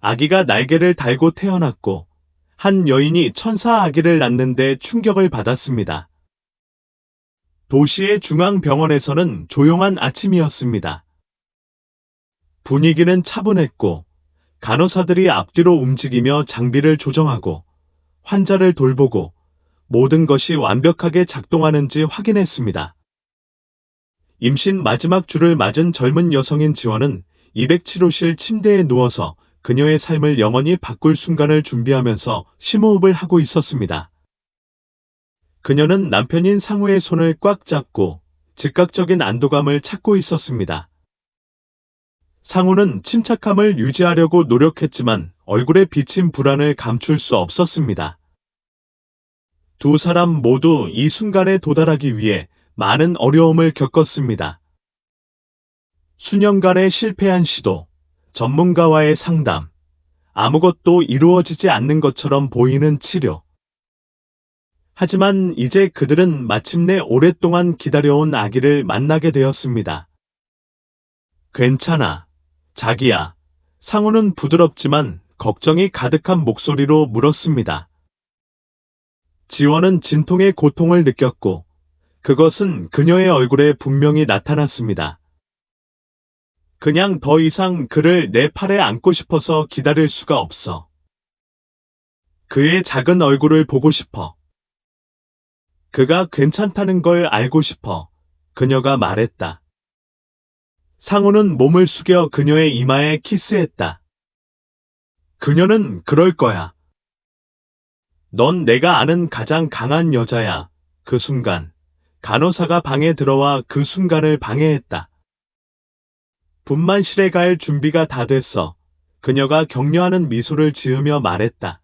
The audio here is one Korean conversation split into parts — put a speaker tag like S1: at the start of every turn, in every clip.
S1: 아기가 날개를 달고 태어났고 한 여인이 천사 아기를 낳는데 충격을 받았습니다. 도시의 중앙병원에서는 조용한 아침이었습니다. 분위기는 차분했고 간호사들이 앞뒤로 움직이며 장비를 조정하고 환자를 돌보고 모든 것이 완벽하게 작동하는지 확인했습니다. 임신 마지막 주를 맞은 젊은 여성인 지원은 207호실 침대에 누워서 그녀의 삶을 영원히 바꿀 순간을 준비하면서 심호흡을 하고 있었습니다. 그녀는 남편인 상우의 손을 꽉 잡고 즉각적인 안도감을 찾고 있었습니다. 상우는 침착함을 유지하려고 노력했지만 얼굴에 비친 불안을 감출 수 없었습니다. 두 사람 모두 이 순간에 도달하기 위해 많은 어려움을 겪었습니다. 수년간의 실패한 시도, 전문가와의 상담, 아무것도 이루어지지 않는 것처럼 보이는 치료. 하지만 이제 그들은 마침내 오랫동안 기다려온 아기를 만나게 되었습니다. 괜찮아, 자기야. 상우는 부드럽지만 걱정이 가득한 목소리로 물었습니다. 지원은 진통의 고통을 느꼈고 그것은 그녀의 얼굴에 분명히 나타났습니다. 그냥 더 이상 그를 내 팔에 안고 싶어서 기다릴 수가 없어. 그의 작은 얼굴을 보고 싶어. 그가 괜찮다는 걸 알고 싶어. 그녀가 말했다. 상우는 몸을 숙여 그녀의 이마에 키스했다. 그녀는 그럴 거야. 넌 내가 아는 가장 강한 여자야. 그 순간 간호사가 방에 들어와 그 순간을 방해했다. 분만실에 갈 준비가 다 됐어. 그녀가 격려하는 미소를 지으며 말했다.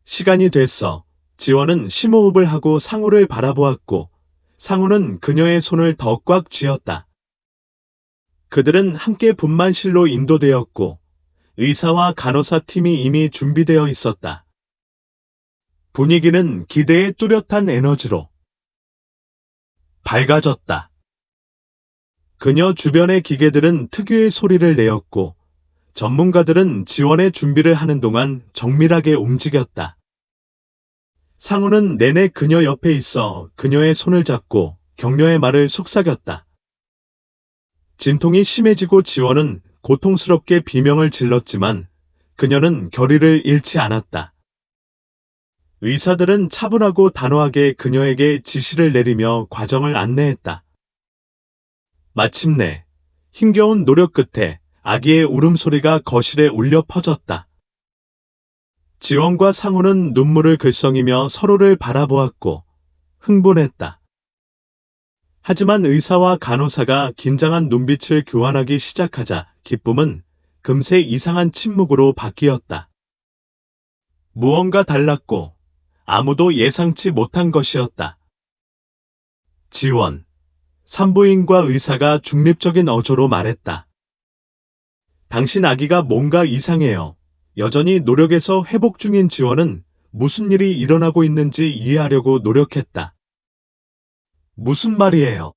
S1: 시간이 됐어. 지원은 심호흡을 하고 상우를 바라보았고 상우는 그녀의 손을 더 꽉 쥐었다. 그들은 함께 분만실로 인도되었고 의사와 간호사 팀이 이미 준비되어 있었다. 분위기는 기대의 뚜렷한 에너지로 밝아졌다. 그녀 주변의 기계들은 특유의 소리를 내었고 전문가들은 지원의 준비를 하는 동안 정밀하게 움직였다. 상우는 내내 그녀 옆에 있어 그녀의 손을 잡고 격려의 말을 속삭였다. 진통이 심해지고 지원은 고통스럽게 비명을 질렀지만 그녀는 결의를 잃지 않았다. 의사들은 차분하고 단호하게 그녀에게 지시를 내리며 과정을 안내했다. 마침내 힘겨운 노력 끝에 아기의 울음소리가 거실에 울려 퍼졌다. 지원과 상우는 눈물을 글썽이며 서로를 바라보았고 흥분했다. 하지만 의사와 간호사가 긴장한 눈빛을 교환하기 시작하자 기쁨은 금세 이상한 침묵으로 바뀌었다. 무언가 달랐고 아무도 예상치 못한 것이었다. 지원, 산부인과 의사가 중립적인 어조로 말했다. 당신 아기가 뭔가 이상해요. 여전히 노력에서 회복 중인 지원은 무슨 일이 일어나고 있는지 이해하려고 노력했다. 무슨 말이에요?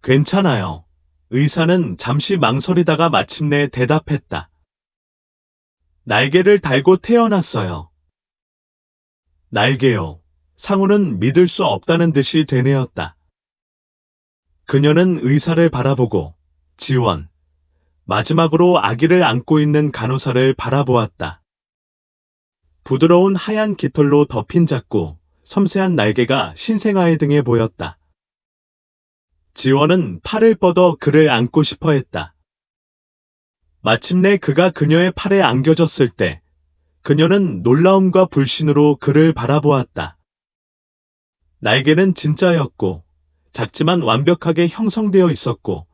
S1: 괜찮아요. 의사는 잠시 망설이다가 마침내 대답했다. 날개를 달고 태어났어요. 날개요. 상우는 믿을 수 없다는 듯이 되뇌었다. 그녀는 의사를 바라보고 지원, 마지막으로 아기를 안고 있는 간호사를 바라보았다. 부드러운 하얀 깃털로 덮인 작고 섬세한 날개가 신생아의 등에 보였다. 지원은 팔을 뻗어 그를 안고 싶어 했다. 마침내 그가 그녀의 팔에 안겨졌을 때 그녀는 놀라움과 불신으로 그를 바라보았다. 날개는 진짜였고 작지만 완벽하게 형성되어 있었고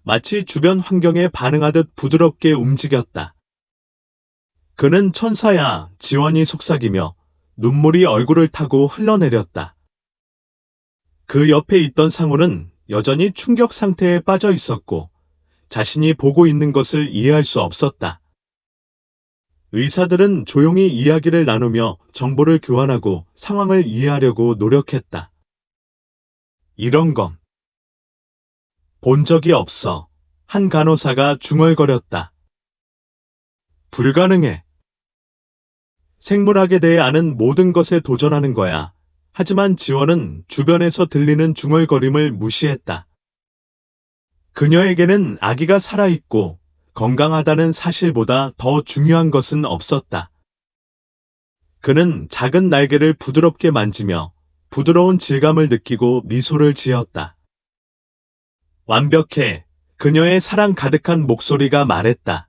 S1: 마치 주변 환경에 반응하듯 부드럽게 움직였다. 그는 천사야, 지원이 속삭이며 눈물이 얼굴을 타고 흘러내렸다. 그 옆에 있던 상우는 여전히 충격 상태에 빠져 있었고 자신이 보고 있는 것을 이해할 수 없었다. 의사들은 조용히 이야기를 나누며 정보를 교환하고 상황을 이해하려고 노력했다. 이런 건 본 적이 없어. 한 간호사가 중얼거렸다. 불가능해. 생물학에 대해 아는 모든 것에 도전하는 거야. 하지만 지원은 주변에서 들리는 중얼거림을 무시했다. 그녀에게는 아기가 살아있고 건강하다는 사실보다 더 중요한 것은 없었다. 그는 작은 날개를 부드럽게 만지며 부드러운 질감을 느끼고 미소를 지었다. 완벽해. 그녀의 사랑 가득한 목소리가 말했다.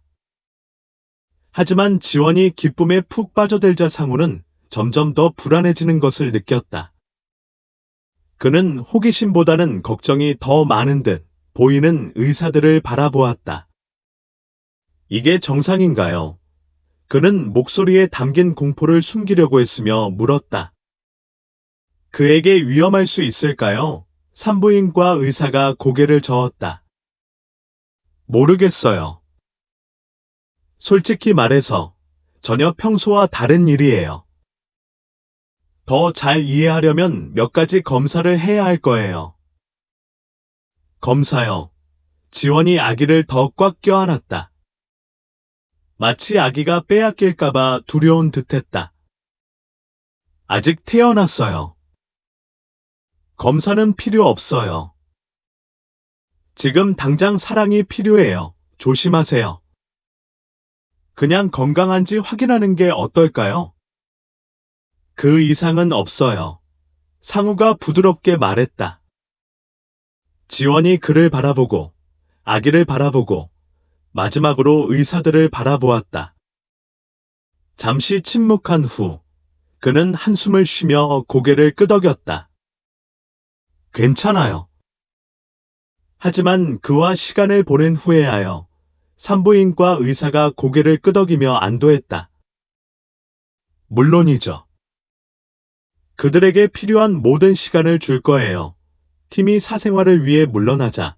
S1: 하지만 지원이 기쁨에 푹 빠져들자 상우는 점점 더 불안해지는 것을 느꼈다. 그는 호기심보다는 걱정이 더 많은 듯 보이는 의사들을 바라보았다. 이게 정상인가요? 그는 목소리에 담긴 공포를 숨기려고 했으며 물었다. 그에게 위험할 수 있을까요? 산부인과 의사가 고개를 저었다. 모르겠어요. 솔직히 말해서 전혀 평소와 다른 일이에요. 더 잘 이해하려면 몇 가지 검사를 해야 할 거예요. 검사요. 지원이 아기를 더 꽉 껴안았다. 마치 아기가 빼앗길까봐 두려운 듯했다. 아직 태어났어요. 검사는 필요 없어요. 지금 당장 사랑이 필요해요. 조심하세요. 그냥 건강한지 확인하는 게 어떨까요? 그 이상은 없어요. 상우가 부드럽게 말했다. 지원이 그를 바라보고, 아기를 바라보고, 마지막으로 의사들을 바라보았다. 잠시 침묵한 후, 그는 한숨을 쉬며 고개를 끄덕였다. 괜찮아요. 하지만 그와 시간을 보낸 후에하여 산부인과 의사가 고개를 끄덕이며 안도했다. 물론이죠. 그들에게 필요한 모든 시간을 줄 거예요. 팀이 사생활을 위해 물러나자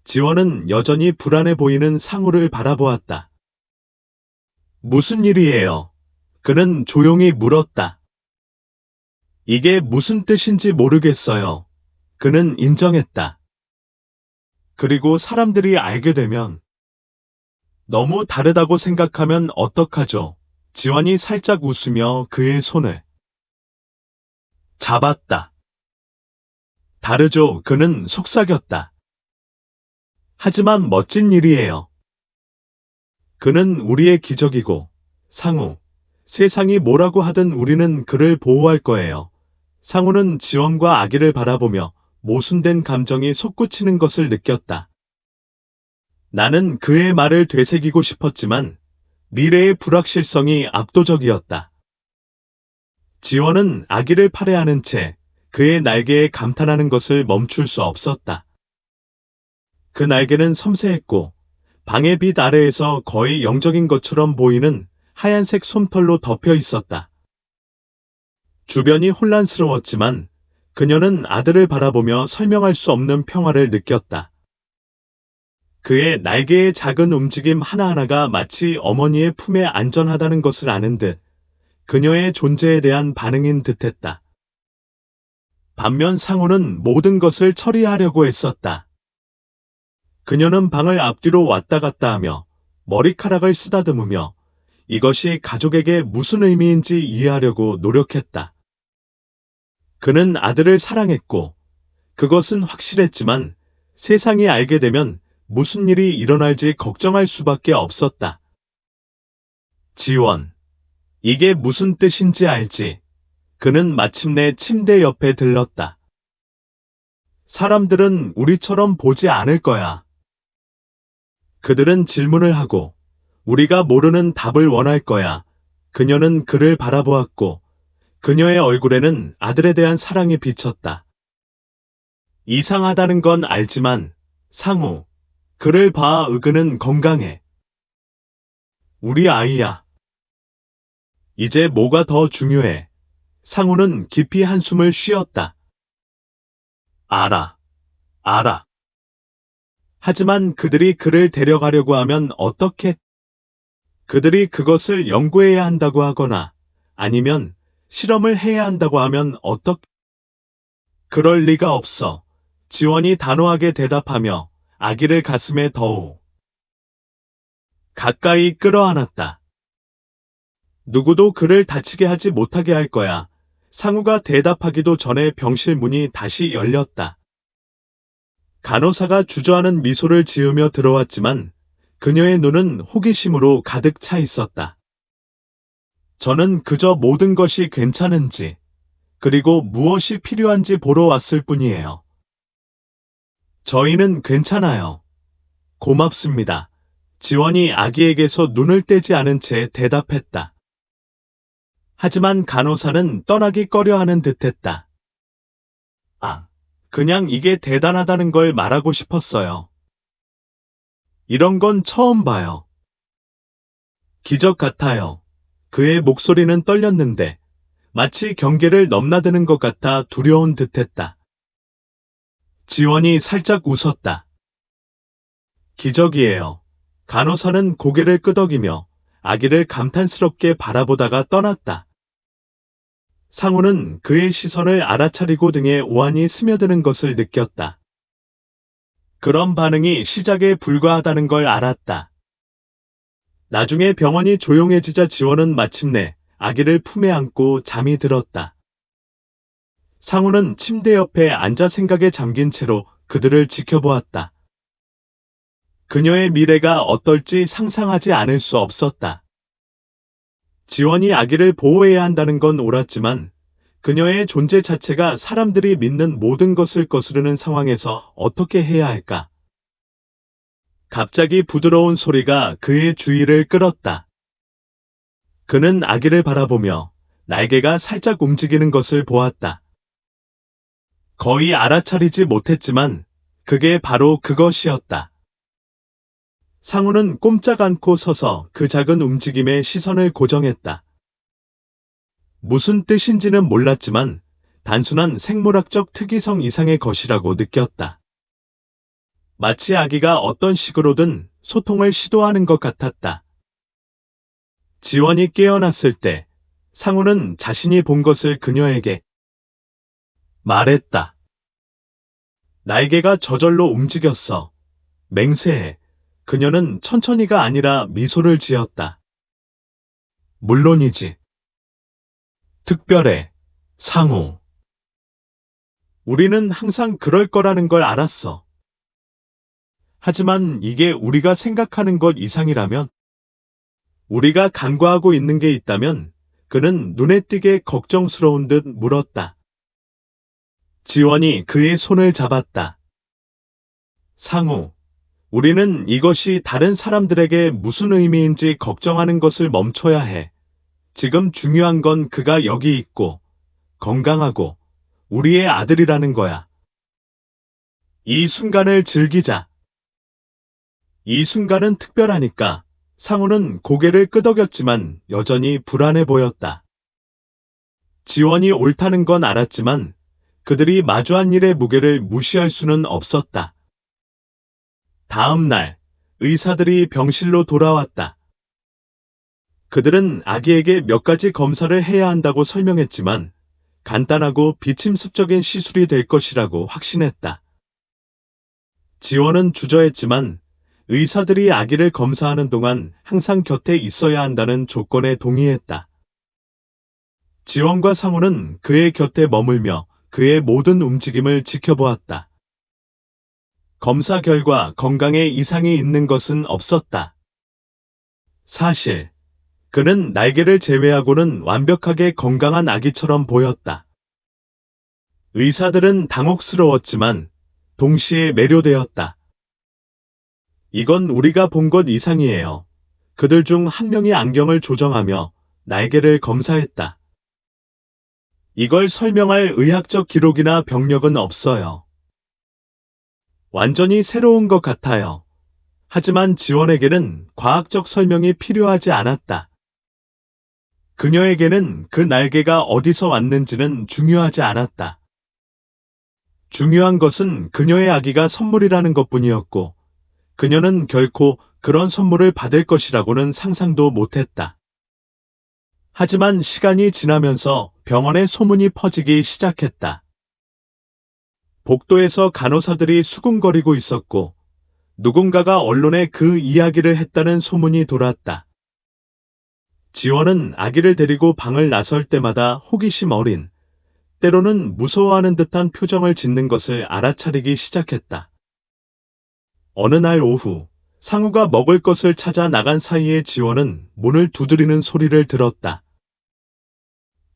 S1: 지원은 여전히 불안해 보이는 상우를 바라보았다. 무슨 일이에요? 그는 조용히 물었다. 이게 무슨 뜻인지 모르겠어요. 그는 인정했다. 그리고 사람들이 알게 되면 너무 다르다고 생각하면 어떡하죠? 지원이 살짝 웃으며 그의 손을 잡았다. 다르죠. 그는 속삭였다. 하지만 멋진 일이에요. 그는 우리의 기적이고, 상우, 세상이 뭐라고 하든 우리는 그를 보호할 거예요. 상우는 지원과 아기를 바라보며 모순된 감정이 솟구치는 것을 느꼈다. 나는 그의 말을 되새기고 싶었지만 미래의 불확실성이 압도적이었다. 지원은 아기를 팔에 안은 채 그의 날개에 감탄하는 것을 멈출 수 없었다. 그 날개는 섬세했고 방의 빛 아래에서 거의 영적인 것처럼 보이는 하얀색 솜털로 덮여 있었다. 주변이 혼란스러웠지만 그녀는 아들을 바라보며 설명할 수 없는 평화를 느꼈다. 그의 날개의 작은 움직임 하나하나가 마치 어머니의 품에 안전하다는 것을 아는 듯 그녀의 존재에 대한 반응인 듯했다. 반면 상우는 모든 것을 처리하려고 했었다. 그녀는 방을 앞뒤로 왔다 갔다 하며 머리카락을 쓰다듬으며 이것이 가족에게 무슨 의미인지 이해하려고 노력했다. 그는 아들을 사랑했고 그것은 확실했지만 세상이 알게 되면 무슨 일이 일어날지 걱정할 수밖에 없었다. 지원. 이게 무슨 뜻인지 알지? 그는 마침내 침대 옆에 들렀다. 사람들은 우리처럼 보지 않을 거야. 그들은 질문을 하고 우리가 모르는 답을 원할 거야. 그녀는 그를 바라보았고 그녀의 얼굴에는 아들에 대한 사랑이 비쳤다. 이상하다는 건 알지만 상우, 그를 봐. 그는 건강해. 우리 아이야. 이제 뭐가 더 중요해? 상우는 깊이 한숨을 쉬었다. 알아. 하지만 그들이 그를 데려가려고 하면 어떻게? 그들이 그것을 연구해야 한다고 하거나 아니면 실험을 해야 한다고 하면 어떻게? 그럴 리가 없어. 지원이 단호하게 대답하며 아기를 가슴에 더욱 가까이 끌어안았다. 누구도 그를 다치게 하지 못하게 할 거야. 상우가 대답하기도 전에 병실 문이 다시 열렸다. 간호사가 주저하는 미소를 지으며 들어왔지만 그녀의 눈은 호기심으로 가득 차 있었다. 저는 그저 모든 것이 괜찮은지, 그리고 무엇이 필요한지 보러 왔을 뿐이에요. 저희는 괜찮아요. 고맙습니다. 지원이 아기에게서 눈을 떼지 않은 채 대답했다. 하지만 간호사는 떠나기 꺼려하는 듯했다. 그냥 이게 대단하다는 걸 말하고 싶었어요. 이런 건 처음 봐요. 기적 같아요. 그의 목소리는 떨렸는데 마치 경계를 넘나드는 것 같아 두려운 듯했다. 지원이 살짝 웃었다. 기적이에요. 간호사는 고개를 끄덕이며 아기를 감탄스럽게 바라보다가 떠났다. 상우는 그의 시선을 알아차리고 등에 오한이 스며드는 것을 느꼈다. 그런 반응이 시작에 불과하다는 걸 알았다. 나중에 병원이 조용해지자 지원은 마침내 아기를 품에 안고 잠이 들었다. 상우는 침대 옆에 앉아 생각에 잠긴 채로 그들을 지켜보았다. 그녀의 미래가 어떨지 상상하지 않을 수 없었다. 지원이 아기를 보호해야 한다는 건 옳았지만 그녀의 존재 자체가 사람들이 믿는 모든 것을 거스르는 상황에서 어떻게 해야 할까? 갑자기 부드러운 소리가 그의 주의를 끌었다. 그는 아기를 바라보며 날개가 살짝 움직이는 것을 보았다. 거의 알아차리지 못했지만 그게 바로 그것이었다. 상우는 꼼짝 않고 서서 그 작은 움직임에 시선을 고정했다. 무슨 뜻인지는 몰랐지만 단순한 생물학적 특이성 이상의 것이라고 느꼈다. 마치 아기가 어떤 식으로든 소통을 시도하는 것 같았다. 지원이 깨어났을 때 상우는 자신이 본 것을 그녀에게 말했다. 날개가 저절로 움직였어. 맹세해. 그녀는 천천히가 아니라 미소를 지었다. 물론이지. 특별해. 상우. 우리는 항상 그럴 거라는 걸 알았어. 하지만 이게 우리가 생각하는 것 이상이라면, 우리가 간과하고 있는 게 있다면 그는 눈에 띄게 걱정스러운 듯 물었다. 지원이 그의 손을 잡았다. 상우. 우리는 이것이 다른 사람들에게 무슨 의미인지 걱정하는 것을 멈춰야 해. 지금 중요한 건 그가 여기 있고, 건강하고, 우리의 아들이라는 거야. 이 순간을 즐기자. 이 순간은 특별하니까 상우는 고개를 끄덕였지만 여전히 불안해 보였다. 지원이 옳다는 건 알았지만 그들이 마주한 일의 무게를 무시할 수는 없었다. 다음 날, 의사들이 병실로 돌아왔다. 그들은 아기에게 몇 가지 검사를 해야 한다고 설명했지만 간단하고 비침습적인 시술이 될 것이라고 확신했다. 지원은 주저했지만 의사들이 아기를 검사하는 동안 항상 곁에 있어야 한다는 조건에 동의했다. 지원과 상우는 그의 곁에 머물며 그의 모든 움직임을 지켜보았다. 검사 결과 건강에 이상이 있는 것은 없었다. 사실, 그는 날개를 제외하고는 완벽하게 건강한 아기처럼 보였다. 의사들은 당혹스러웠지만 동시에 매료되었다. 이건 우리가 본 것 이상이에요. 그들 중 한 명이 안경을 조정하며 날개를 검사했다. 이걸 설명할 의학적 기록이나 병력은 없어요. 완전히 새로운 것 같아요. 하지만 지원에게는 과학적 설명이 필요하지 않았다. 그녀에게는 그 날개가 어디서 왔는지는 중요하지 않았다. 중요한 것은 그녀의 아기가 선물이라는 것뿐이었고, 그녀는 결코 그런 선물을 받을 것이라고는 상상도 못했다. 하지만 시간이 지나면서 병원에 소문이 퍼지기 시작했다. 복도에서 간호사들이 수군거리고 있었고 누군가가 언론에 그 이야기를 했다는 소문이 돌았다. 지원은 아기를 데리고 방을 나설 때마다 호기심 어린, 때로는 무서워하는 듯한 표정을 짓는 것을 알아차리기 시작했다. 어느 날 오후, 상우가 먹을 것을 찾아 나간 사이에 지원은 문을 두드리는 소리를 들었다.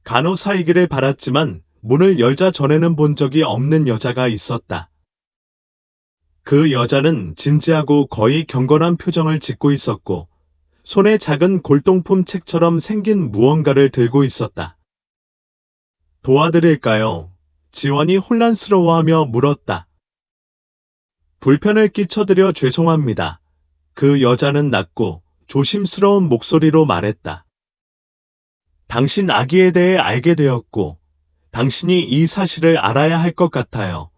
S1: 간호사이기를 바랐지만 문을 열자 전에는 본 적이 없는 여자가 있었다. 그 여자는 진지하고 거의 경건한 표정을 짓고 있었고, 손에 작은 골동품 책처럼 생긴 무언가를 들고 있었다. 도와드릴까요? 지원이 혼란스러워하며 물었다. 불편을 끼쳐드려 죄송합니다. 그 여자는 낮고 조심스러운 목소리로 말했다. 당신 아기에 대해 알게 되었고, 당신이 이 사실을 알아야 할 것 같아요.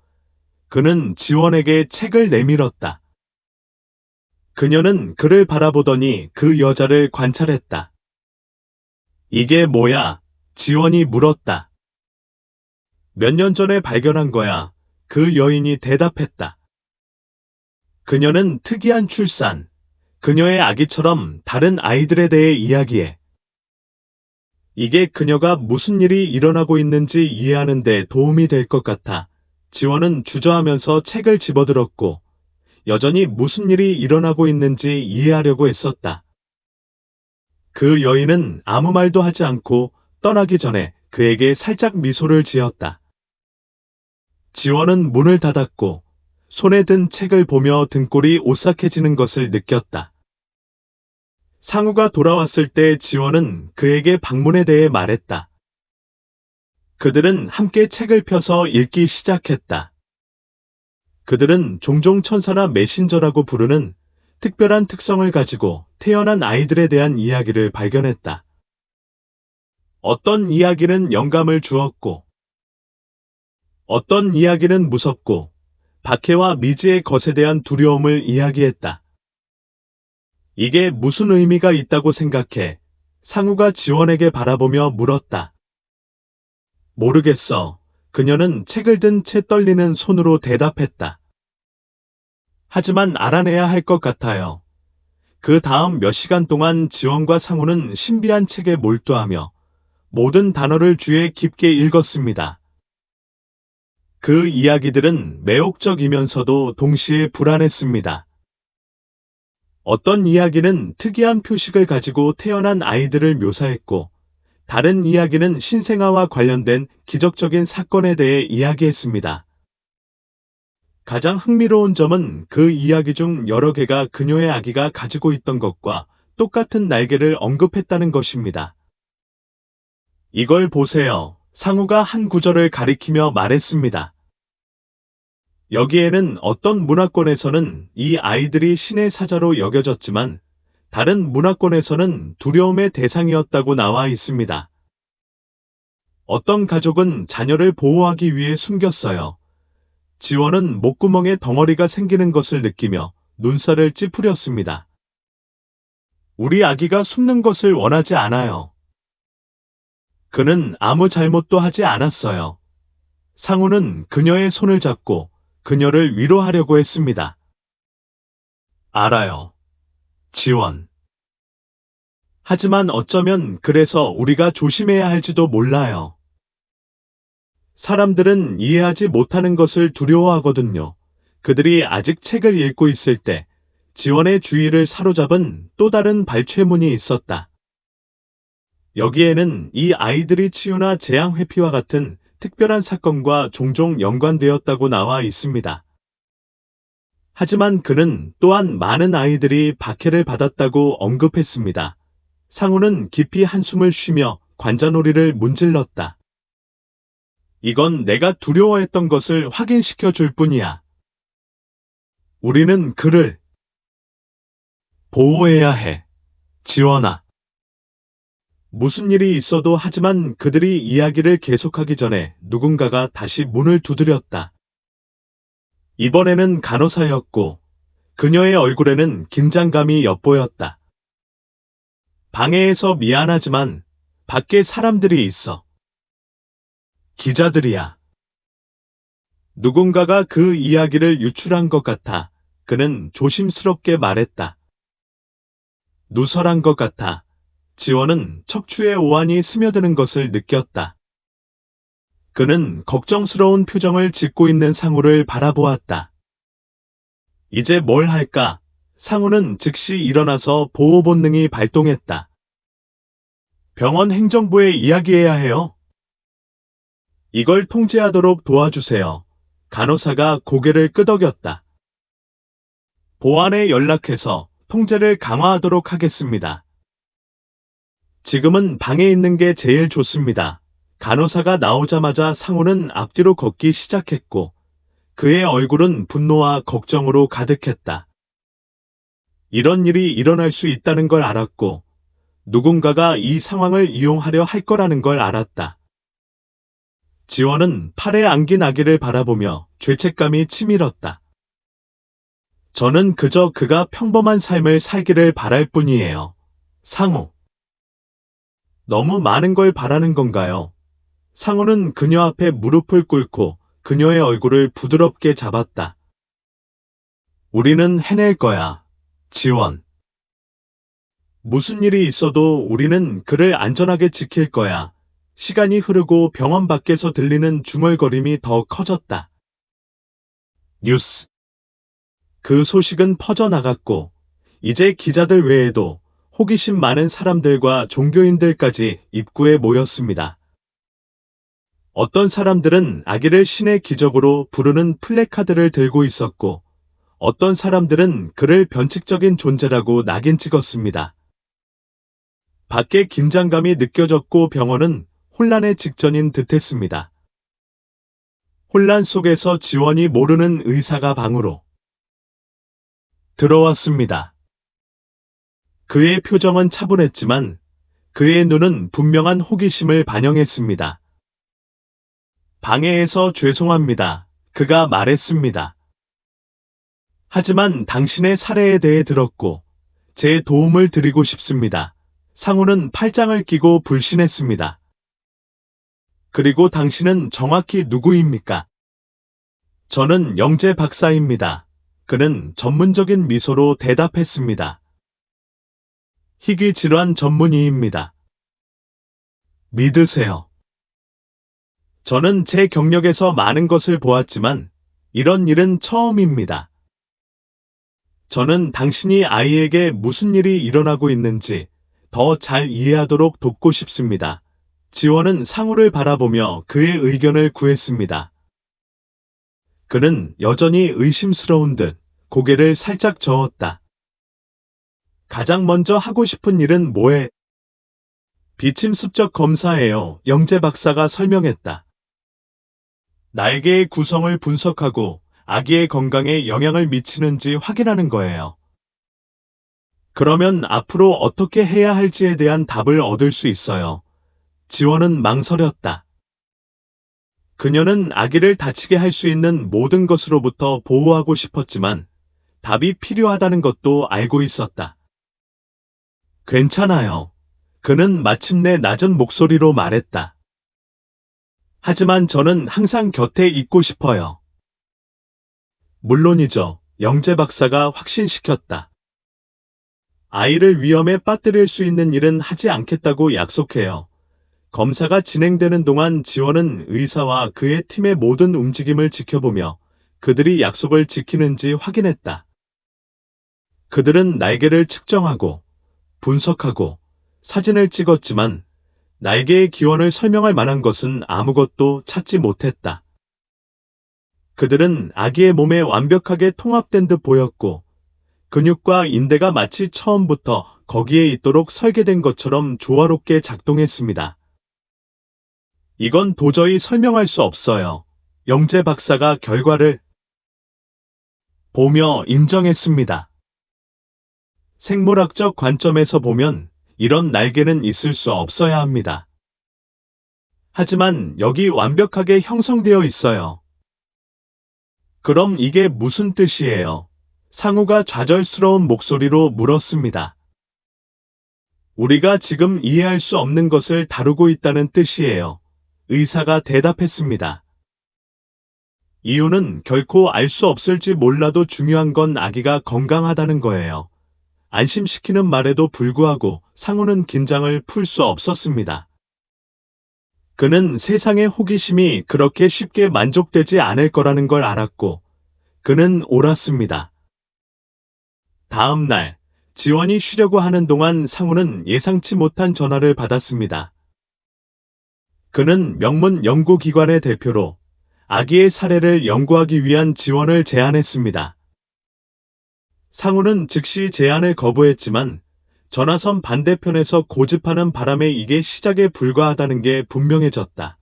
S1: 그는 지원에게 책을 내밀었다. 그녀는 그를 바라보더니 그 여자를 관찰했다. 이게 뭐야? 지원이 물었다. 몇 년 전에 발견한 거야. 그 여인이 대답했다. 그녀는 특이한 출산, 그녀의 아기처럼 다른 아이들에 대해 이야기해. 이게 그녀가 무슨 일이 일어나고 있는지 이해하는 데 도움이 될 것 같아. 지원은 주저하면서 책을 집어들었고, 여전히 무슨 일이 일어나고 있는지 이해하려고 했었다. 그 여인은 아무 말도 하지 않고 떠나기 전에 그에게 살짝 미소를 지었다. 지원은 문을 닫았고 손에 든 책을 보며 등골이 오싹해지는 것을 느꼈다. 상우가 돌아왔을 때 지원은 그에게 방문에 대해 말했다. 그들은 함께 책을 펴서 읽기 시작했다. 그들은 종종 천사나 메신저라고 부르는 특별한 특성을 가지고 태어난 아이들에 대한 이야기를 발견했다. 어떤 이야기는 영감을 주었고, 어떤 이야기는 무섭고, 박해와 미지의 것에 대한 두려움을 이야기했다. 이게 무슨 의미가 있다고 생각해? 상우가 지원에게 바라보며 물었다. 모르겠어. 그녀는 책을 든 채 떨리는 손으로 대답했다. 하지만 알아내야 할 것 같아요. 그 다음 몇 시간 동안 지원과 상우는 신비한 책에 몰두하며 모든 단어를 귀에 깊게 읽었습니다. 그 이야기들은 매혹적이면서도 동시에 불안했습니다. 어떤 이야기는 특이한 표식을 가지고 태어난 아이들을 묘사했고, 다른 이야기는 신생아와 관련된 기적적인 사건에 대해 이야기했습니다. 가장 흥미로운 점은 그 이야기 중 여러 개가 그녀의 아기가 가지고 있던 것과 똑같은 날개를 언급했다는 것입니다. 이걸 보세요. 상우가 한 구절을 가리키며 말했습니다. 여기에는 어떤 문화권에서는 이 아이들이 신의 사자로 여겨졌지만 다른 문화권에서는 두려움의 대상이었다고 나와 있습니다. 어떤 가족은 자녀를 보호하기 위해 숨겼어요. 지원은 목구멍에 덩어리가 생기는 것을 느끼며 눈살을 찌푸렸습니다. 우리 아기가 숨는 것을 원하지 않아요. 그는 아무 잘못도 하지 않았어요. 상우는 그녀의 손을 잡고 그녀를 위로하려고 했습니다. 알아요. 지원. 하지만 어쩌면 그래서 우리가 조심해야 할지도 몰라요. 사람들은 이해하지 못하는 것을 두려워하거든요. 그들이 아직 책을 읽고 있을 때 지원의 주의를 사로잡은 또 다른 발췌문이 있었다. 여기에는 이 아이들이 치유나 재앙 회피와 같은 특별한 사건과 종종 연관되었다고 나와 있습니다. 하지만 그는 또한 많은 아이들이 박해를 받았다고 언급했습니다. 상우는 깊이 한숨을 쉬며 관자놀이를 문질렀다. 이건 내가 두려워했던 것을 확인시켜 줄 뿐이야. 우리는 그를 보호해야 해. 지원아. 무슨 일이 있어도 하지만 그들이 이야기를 계속하기 전에 누군가가 다시 문을 두드렸다. 이번에는 간호사였고 그녀의 얼굴에는 긴장감이 엿보였다. 방해해서 미안하지만 밖에 사람들이 있어. 기자들이야. 누군가가 그 이야기를 유출한 것 같아. 그는 조심스럽게 말했다. 누설한 것 같아. 지원은 척추에 오한이 스며드는 것을 느꼈다. 그는 걱정스러운 표정을 짓고 있는 상우를 바라보았다. 이제 뭘 할까? 상우는 즉시 일어나서 보호 본능이 발동했다. 병원 행정부에 이야기해야 해요. 이걸 통제하도록 도와주세요. 간호사가 고개를 끄덕였다. 보안에 연락해서 통제를 강화하도록 하겠습니다. 지금은 방에 있는 게 제일 좋습니다. 간호사가 나오자마자 상우는 앞뒤로 걷기 시작했고 그의 얼굴은 분노와 걱정으로 가득했다. 이런 일이 일어날 수 있다는 걸 알았고 누군가가 이 상황을 이용하려 할 거라는 걸 알았다. 지원은 팔에 안긴 아기를 바라보며 죄책감이 치밀었다. 저는 그저 그가 평범한 삶을 살기를 바랄 뿐이에요. 상우. 너무 많은 걸 바라는 건가요? 상우는 그녀 앞에 무릎을 꿇고 그녀의 얼굴을 부드럽게 잡았다. 우리는 해낼 거야. 지원. 무슨 일이 있어도 우리는 그를 안전하게 지킬 거야. 시간이 흐르고 병원 밖에서 들리는 중얼거림이 더 커졌다. 뉴스. 그 소식은 퍼져나갔고 이제 기자들 외에도 호기심 많은 사람들과 종교인들까지 입구에 모였습니다. 어떤 사람들은 아기를 신의 기적으로 부르는 플래카드를 들고 있었고 어떤 사람들은 그를 변칙적인 존재라고 낙인 찍었습니다. 밖에 긴장감이 느껴졌고 병원은 혼란의 직전인 듯했습니다. 혼란 속에서 지원이 모르는 의사가 방으로 들어왔습니다. 그의 표정은 차분했지만 그의 눈은 분명한 호기심을 반영했습니다. 방해해서 죄송합니다. 그가 말했습니다. 하지만 당신의 사례에 대해 들었고 제 도움을 드리고 싶습니다. 상우는 팔짱을 끼고 불신했습니다. 그리고 당신은 정확히 누구입니까? 저는 영재 박사입니다. 그는 전문적인 미소로 대답했습니다. 희귀 질환 전문의입니다. 믿으세요. 저는 제 경력에서 많은 것을 보았지만 이런 일은 처음입니다. 저는 당신이 아이에게 무슨 일이 일어나고 있는지 더 잘 이해하도록 돕고 싶습니다. 지원은 상우를 바라보며 그의 의견을 구했습니다. 그는 여전히 의심스러운 듯 고개를 살짝 저었다. 가장 먼저 하고 싶은 일은 뭐해? 비침습적 검사예요. 영재 박사가 설명했다. 날개의 구성을 분석하고 아기의 건강에 영향을 미치는지 확인하는 거예요. 그러면 앞으로 어떻게 해야 할지에 대한 답을 얻을 수 있어요. 지원은 망설였다. 그녀는 아기를 다치게 할 수 있는 모든 것으로부터 보호하고 싶었지만 답이 필요하다는 것도 알고 있었다. 괜찮아요. 그는 마침내 낮은 목소리로 말했다. 하지만 저는 항상 곁에 있고 싶어요. 물론이죠. 영재 박사가 확신시켰다. 아이를 위험에 빠뜨릴 수 있는 일은 하지 않겠다고 약속해요. 검사가 진행되는 동안 지원은 의사와 그의 팀의 모든 움직임을 지켜보며 그들이 약속을 지키는지 확인했다. 그들은 날개를 측정하고 분석하고 사진을 찍었지만 날개의 기원을 설명할 만한 것은 아무것도 찾지 못했다. 그들은 아기의 몸에 완벽하게 통합된 듯 보였고 근육과 인대가 마치 처음부터 거기에 있도록 설계된 것처럼 조화롭게 작동했습니다. 이건 도저히 설명할 수 없어요. 영재 박사가 결과를 보며 인정했습니다. 생물학적 관점에서 보면 이런 날개는 있을 수 없어야 합니다. 하지만 여기 완벽하게 형성되어 있어요. 그럼 이게 무슨 뜻이에요? 상우가 좌절스러운 목소리로 물었습니다. 우리가 지금 이해할 수 없는 것을 다루고 있다는 뜻이에요. 의사가 대답했습니다. 이유는 결코 알 수 없을지 몰라도 중요한 건 아기가 건강하다는 거예요. 안심시키는 말에도 불구하고 상우는 긴장을 풀 수 없었습니다. 그는 세상의 호기심이 그렇게 쉽게 만족되지 않을 거라는 걸 알았고, 그는 옳았습니다. 다음 날, 지원이 쉬려고 하는 동안 상우는 예상치 못한 전화를 받았습니다. 그는 명문 연구기관의 대표로 아기의 사례를 연구하기 위한 지원을 제안했습니다. 상우는 즉시 제안을 거부했지만 전화선 반대편에서 고집하는 바람에 이게 시작에 불과하다는 게 분명해졌다.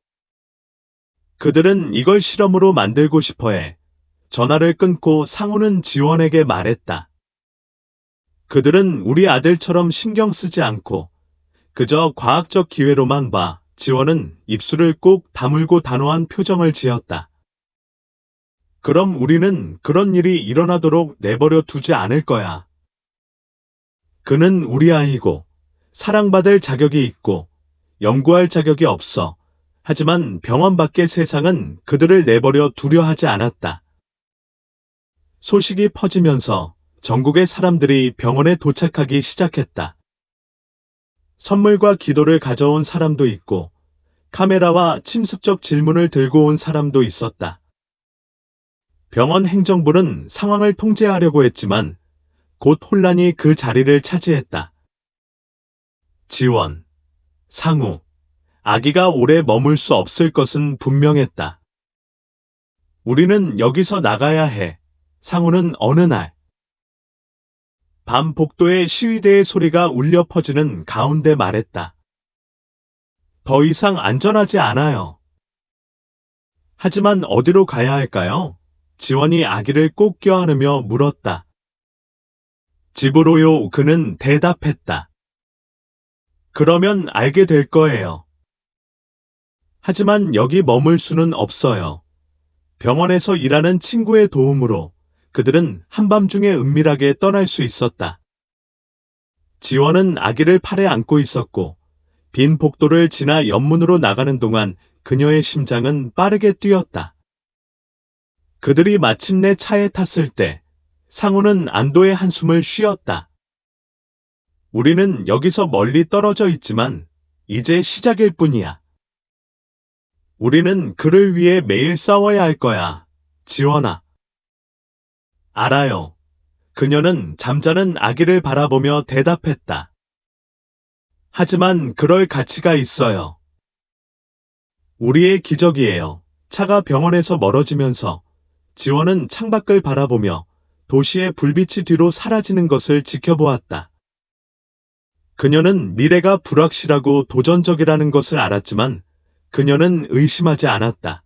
S1: 그들은 이걸 실험으로 만들고 싶어해 전화를 끊고 상우는 지원에게 말했다. 그들은 우리 아들처럼 신경 쓰지 않고 그저 과학적 기회로만 봐. 지원은 입술을 꼭 다물고 단호한 표정을 지었다. 그럼 우리는 그런 일이 일어나도록 내버려 두지 않을 거야. 그는 우리 아이고, 사랑받을 자격이 있고, 연구할 자격이 없어. 하지만 병원 밖의 세상은 그들을 내버려 두려 하지 않았다. 소식이 퍼지면서 전국의 사람들이 병원에 도착하기 시작했다. 선물과 기도를 가져온 사람도 있고, 카메라와 침습적 질문을 들고 온 사람도 있었다. 병원 행정부는 상황을 통제하려고 했지만, 곧 혼란이 그 자리를 차지했다. 지원, 상우, 아기가 오래 머물 수 없을 것은 분명했다. 우리는 여기서 나가야 해. 상우는 어느 날, 밤 복도의 시위대의 소리가 울려 퍼지는 가운데 말했다. 더 이상 안전하지 않아요. 하지만 어디로 가야 할까요? 지원이 아기를 꼭 껴안으며 물었다. 집으로요. 그는 대답했다. 그러면 알게 될 거예요. 하지만 여기 머물 수는 없어요. 병원에서 일하는 친구의 도움으로 그들은 한밤중에 은밀하게 떠날 수 있었다. 지원은 아기를 팔에 안고 있었고 빈 복도를 지나 연문으로 나가는 동안 그녀의 심장은 빠르게 뛰었다. 그들이 마침내 차에 탔을 때 상우는 안도의 한숨을 쉬었다. 우리는 여기서 멀리 떨어져 있지만 이제 시작일 뿐이야. 우리는 그를 위해 매일 싸워야 할 거야. 지원아. 알아요. 그녀는 잠자는 아기를 바라보며 대답했다. 하지만 그럴 가치가 있어요. 우리의 기적이에요. 차가 병원에서 멀어지면서 지원은 창밖을 바라보며 도시의 불빛이 뒤로 사라지는 것을 지켜보았다. 그녀는 미래가 불확실하고 도전적이라는 것을 알았지만 그녀는 의심하지 않았다.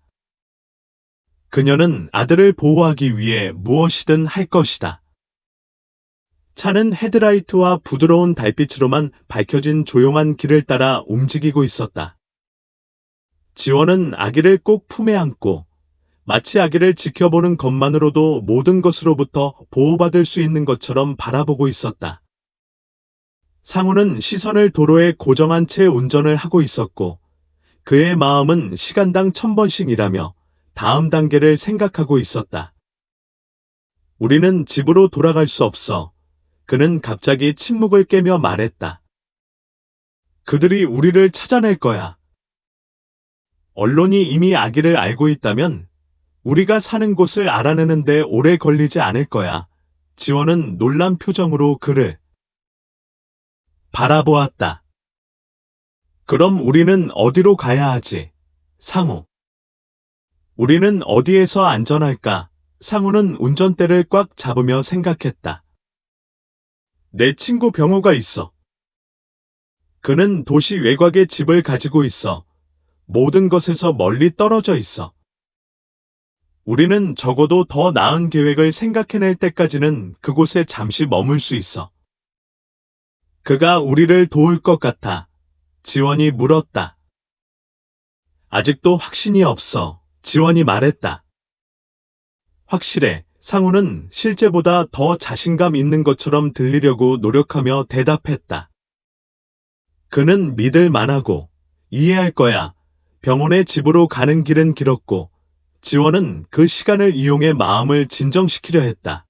S1: 그녀는 아들을 보호하기 위해 무엇이든 할 것이다. 차는 헤드라이트와 부드러운 달빛으로만 밝혀진 조용한 길을 따라 움직이고 있었다. 지원은 아기를 꼭 품에 안고 마치 아기를 지켜보는 것만으로도 모든 것으로부터 보호받을 수 있는 것처럼 바라보고 있었다. 상우는 시선을 도로에 고정한 채 운전을 하고 있었고 그의 마음은 시간당 1000번씩 일하며 다음 단계를 생각하고 있었다. 우리는 집으로 돌아갈 수 없어. 그는 갑자기 침묵을 깨며 말했다. 그들이 우리를 찾아낼 거야. 언론이 이미 아기를 알고 있다면 우리가 사는 곳을 알아내는데 오래 걸리지 않을 거야. 지원은 놀란 표정으로 그를 바라보았다. 그럼 우리는 어디로 가야 하지? 상우. 우리는 어디에서 안전할까? 상우는 운전대를 꽉 잡으며 생각했다. 내 친구 병호가 있어. 그는 도시 외곽에 집을 가지고 있어. 모든 것에서 멀리 떨어져 있어. 우리는 적어도 더 나은 계획을 생각해낼 때까지는 그곳에 잠시 머물 수 있어. 그가 우리를 도울 것 같아. 지원이 물었다. 아직도 확신이 없어. 지원이 말했다. 확실해. 상우는 실제보다 더 자신감 있는 것처럼 들리려고 노력하며 대답했다. 그는 믿을 만하고 이해할 거야. 병원의 집으로 가는 길은 길었고 지원은 그 시간을 이용해 마음을 진정시키려 했다.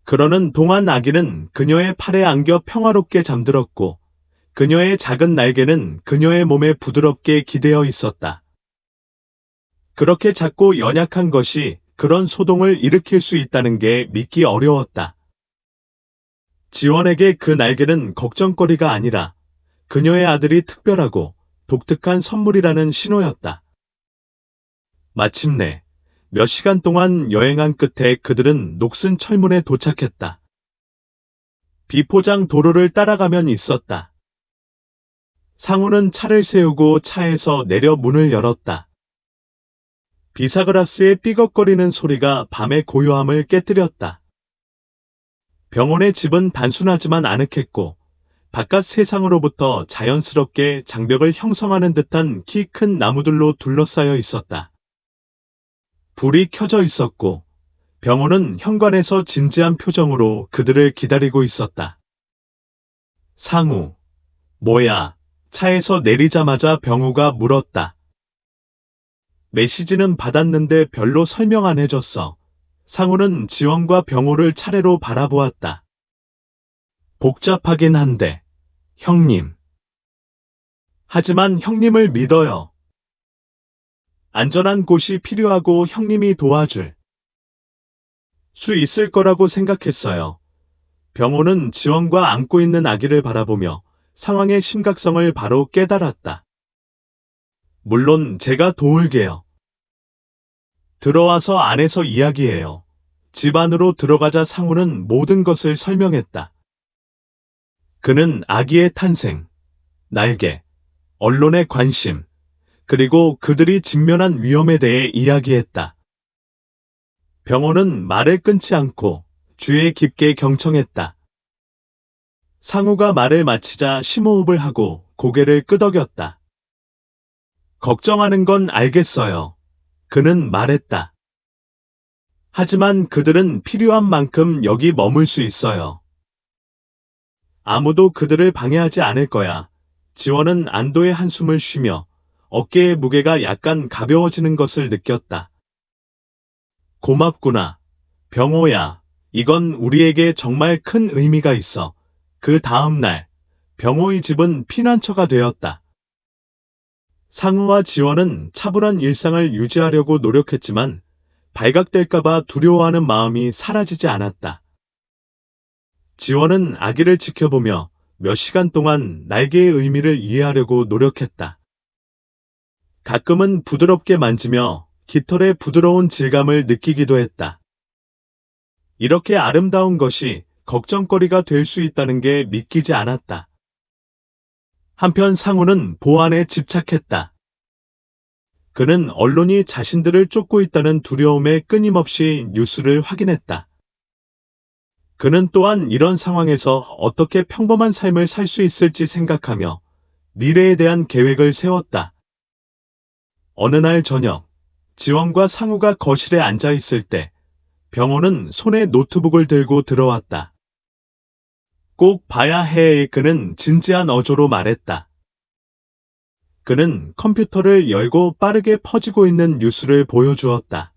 S1: 그러는 동안 아기는 그녀의 팔에 안겨 평화롭게 잠들었고, 그녀의 작은 날개는 그녀의 몸에 부드럽게 기대어 있었다. 그렇게 작고 연약한 것이 그런 소동을 일으킬 수 있다는 게 믿기 어려웠다. 지원에게 그 날개는 걱정거리가 아니라 그녀의 아들이 특별하고 독특한 선물이라는 신호였다. 마침내 몇 시간 동안 여행한 끝에 그들은 녹슨 철문에 도착했다. 비포장 도로를 따라가면 있었다. 상우는 차를 세우고 차에서 내려 문을 열었다. 비사그라스의 삐걱거리는 소리가 밤의 고요함을 깨뜨렸다. 병원의 집은 단순하지만 아늑했고 바깥 세상으로부터 자연스럽게 장벽을 형성하는 듯한 키 큰 나무들로 둘러싸여 있었다. 불이 켜져 있었고 병호는 현관에서 진지한 표정으로 그들을 기다리고 있었다. 상우, 뭐야? 차에서 내리자마자 병호가 물었다. 메시지는 받았는데 별로 설명 안 해줬어. 상우는 지원과 병호를 차례로 바라보았다. 복잡하긴 한데, 형님. 하지만 형님을 믿어요. 안전한 곳이 필요하고 형님이 도와줄 수 있을 거라고 생각했어요. 병호는 지원과 안고 있는 아기를 바라보며 상황의 심각성을 바로 깨달았다. 물론 제가 도울게요. 들어와서 안에서 이야기해요. 집 안으로 들어가자 상우는 모든 것을 설명했다. 그는 아기의 탄생, 날개, 언론의 관심, 그리고 그들이 직면한 위험에 대해 이야기했다. 병호는 말을 끊지 않고 주위에 깊게 경청했다. 상우가 말을 마치자 심호흡을 하고 고개를 끄덕였다. 걱정하는 건 알겠어요. 그는 말했다. 하지만 그들은 필요한 만큼 여기 머물 수 있어요. 아무도 그들을 방해하지 않을 거야. 지원은 안도의 한숨을 쉬며 어깨의 무게가 약간 가벼워지는 것을 느꼈다. 고맙구나. 병호야. 이건 우리에게 정말 큰 의미가 있어. 그 다음 날, 병호의 집은 피난처가 되었다. 상우와 지원은 차분한 일상을 유지하려고 노력했지만 발각될까봐 두려워하는 마음이 사라지지 않았다. 지원은 아기를 지켜보며 몇 시간 동안 날개의 의미를 이해하려고 노력했다. 가끔은 부드럽게 만지며 깃털의 부드러운 질감을 느끼기도 했다. 이렇게 아름다운 것이 걱정거리가 될 수 있다는 게 믿기지 않았다. 한편 상우는 보안에 집착했다. 그는 언론이 자신들을 쫓고 있다는 두려움에 끊임없이 뉴스를 확인했다. 그는 또한 이런 상황에서 어떻게 평범한 삶을 살 수 있을지 생각하며 미래에 대한 계획을 세웠다. 어느 날 저녁, 지원과 상우가 거실에 앉아 있을 때 병호는 손에 노트북을 들고 들어왔다. 꼭 봐야 해. 그는 진지한 어조로 말했다. 그는 컴퓨터를 열고 빠르게 퍼지고 있는 뉴스를 보여주었다.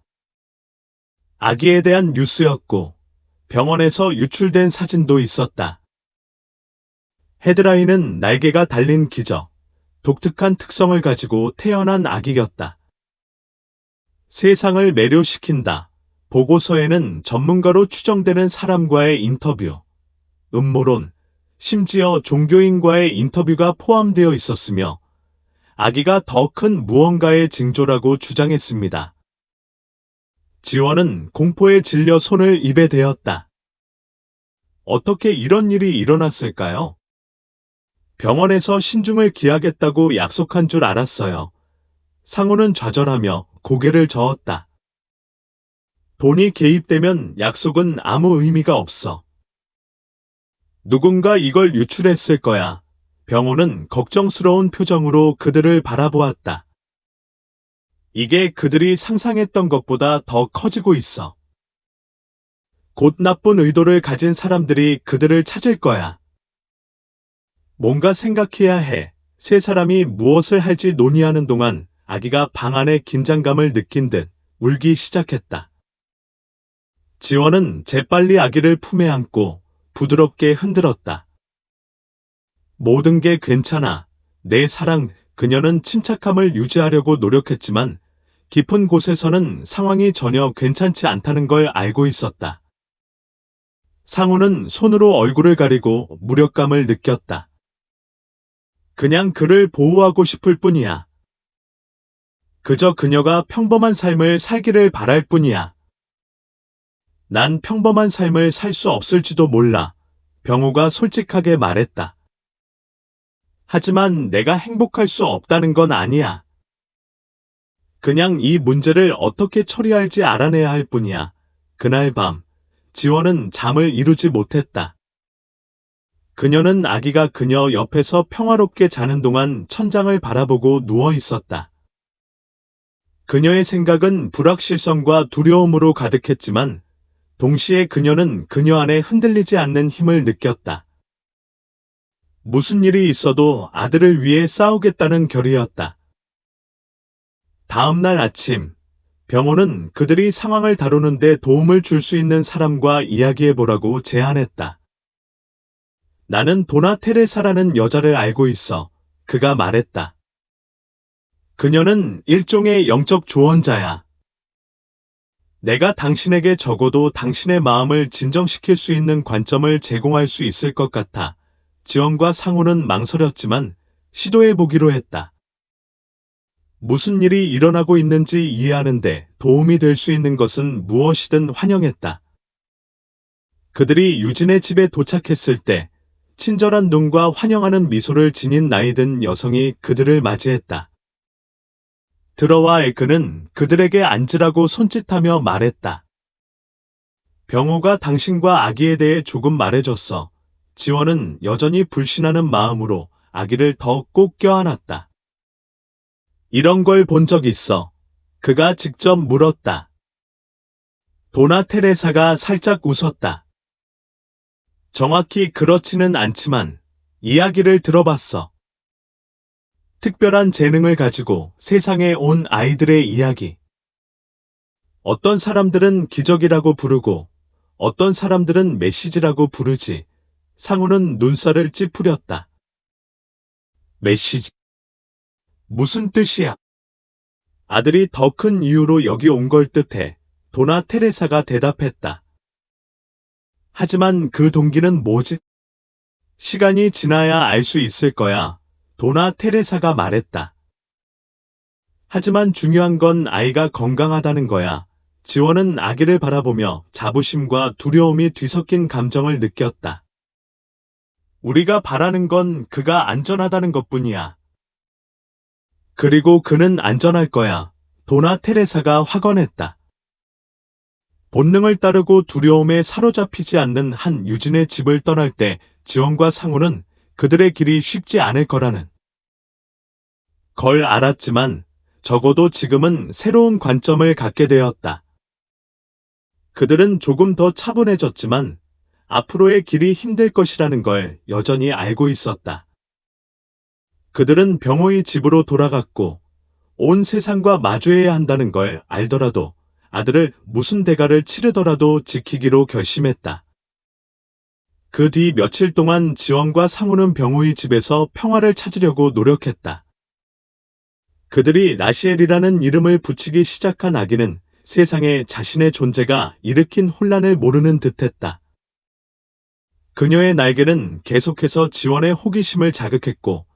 S1: 아기에 대한 뉴스였고 병원에서 유출된 사진도 있었다. 헤드라인은 날개가 달린 기적, 독특한 특성을 가지고 태어난 아기였다. 세상을 매료시킨다. 보고서에는 전문가로 추정되는 사람과의 인터뷰, 음모론, 심지어 종교인과의 인터뷰가 포함되어 있었으며 아기가 더 큰 무언가의 징조라고 주장했습니다. 지원은 공포에 질려 손을 입에 대었다. 어떻게 이런 일이 일어났을까요? 병원에서 신중을 기하겠다고 약속한 줄 알았어요. 상우는 좌절하며 고개를 저었다. 돈이 개입되면 약속은 아무 의미가 없어. 누군가 이걸 유출했을 거야. 병호는 걱정스러운 표정으로 그들을 바라보았다. 이게 그들이 상상했던 것보다 더 커지고 있어. 곧 나쁜 의도를 가진 사람들이 그들을 찾을 거야. 뭔가 생각해야 해. 세 사람이 무엇을 할지 논의하는 동안 아기가 방 안에 긴장감을 느낀 듯 울기 시작했다. 지원은 재빨리 아기를 품에 안고 부드럽게 흔들었다. 모든 게 괜찮아. 내 사랑. 그녀는 침착함을 유지하려고 노력했지만 깊은 곳에서는 상황이 전혀 괜찮지 않다는 걸 알고 있었다. 상우는 손으로 얼굴을 가리고 무력감을 느꼈다. 그냥 그를 보호하고 싶을 뿐이야. 그저 그녀가 평범한 삶을 살기를 바랄 뿐이야. 난 평범한 삶을 살 수 없을지도 몰라. 병호가 솔직하게 말했다. 하지만 내가 행복할 수 없다는 건 아니야. 그냥 이 문제를 어떻게 처리할지 알아내야 할 뿐이야. 그날 밤, 지원은 잠을 이루지 못했다. 그녀는 아기가 그녀 옆에서 평화롭게 자는 동안 천장을 바라보고 누워 있었다. 그녀의 생각은 불확실성과 두려움으로 가득했지만 동시에 그녀는 그녀 안에 흔들리지 않는 힘을 느꼈다. 무슨 일이 있어도 아들을 위해 싸우겠다는 결의였다. 다음 날 아침, 병호는 그들이 상황을 다루는데 도움을 줄 수 있는 사람과 이야기해보라고 제안했다. 나는 도나 테레사라는 여자를 알고 있어. 그가 말했다. 그녀는 일종의 영적 조언자야. 내가 당신에게 적어도 당신의 마음을 진정시킬 수 있는 관점을 제공할 수 있을 것 같아. 지원과 상우는 망설였지만 시도해보기로 했다. 무슨 일이 일어나고 있는지 이해하는데 도움이 될 수 있는 것은 무엇이든 환영했다. 그들이 유진의 집에 도착했을 때 친절한 눈과 환영하는 미소를 지닌 나이든 여성이 그들을 맞이했다. 들어와. 그는 그들에게 앉으라고 손짓하며 말했다. 병호가 당신과 아기에 대해 조금 말해줬어. 지원은 여전히 불신하는 마음으로 아기를 더 꼭 껴안았다. 이런 걸 본 적 있어? 그가 직접 물었다. 도나 테레사가 살짝 웃었다. 정확히 그렇지는 않지만 이야기를 들어봤어. 특별한 재능을 가지고 세상에 온 아이들의 이야기. 어떤 사람들은 기적이라고 부르고 어떤 사람들은 메시지라고 부르지. 상우는 눈살을 찌푸렸다. 메시지. 무슨 뜻이야? 아들이 더 큰 이유로 여기 온 걸 뜻해. 도나 테레사가 대답했다. 하지만 그 동기는 뭐지? 시간이 지나야 알 수 있을 거야. 도나 테레사가 말했다. 하지만 중요한 건 아이가 건강하다는 거야. 지원은 아기를 바라보며 자부심과 두려움이 뒤섞인 감정을 느꼈다. 우리가 바라는 건 그가 안전하다는 것뿐이야. 그리고 그는 안전할 거야. 도나 테레사가 확언했다. 본능을 따르고 두려움에 사로잡히지 않는 한 유진의 집을 떠날 때 지원과 상우는 그들의 길이 쉽지 않을 거라는 걸 알았지만 적어도 지금은 새로운 관점을 갖게 되었다. 그들은 조금 더 차분해졌지만 앞으로의 길이 힘들 것이라는 걸 여전히 알고 있었다. 그들은 병호의 집으로 돌아갔고 온 세상과 마주해야 한다는 걸 알더라도 아들을 무슨 대가를 치르더라도 지키기로 결심했다. 그 뒤 며칠 동안 지원과 상우는 병호의 집에서 평화를 찾으려고 노력했다. 그들이 라시엘이라는 이름을 붙이기 시작한 아기는 세상에 자신의 존재가 일으킨 혼란을 모르는 듯했다. 그녀의 날개는 계속해서 지원의 호기심을 자극했고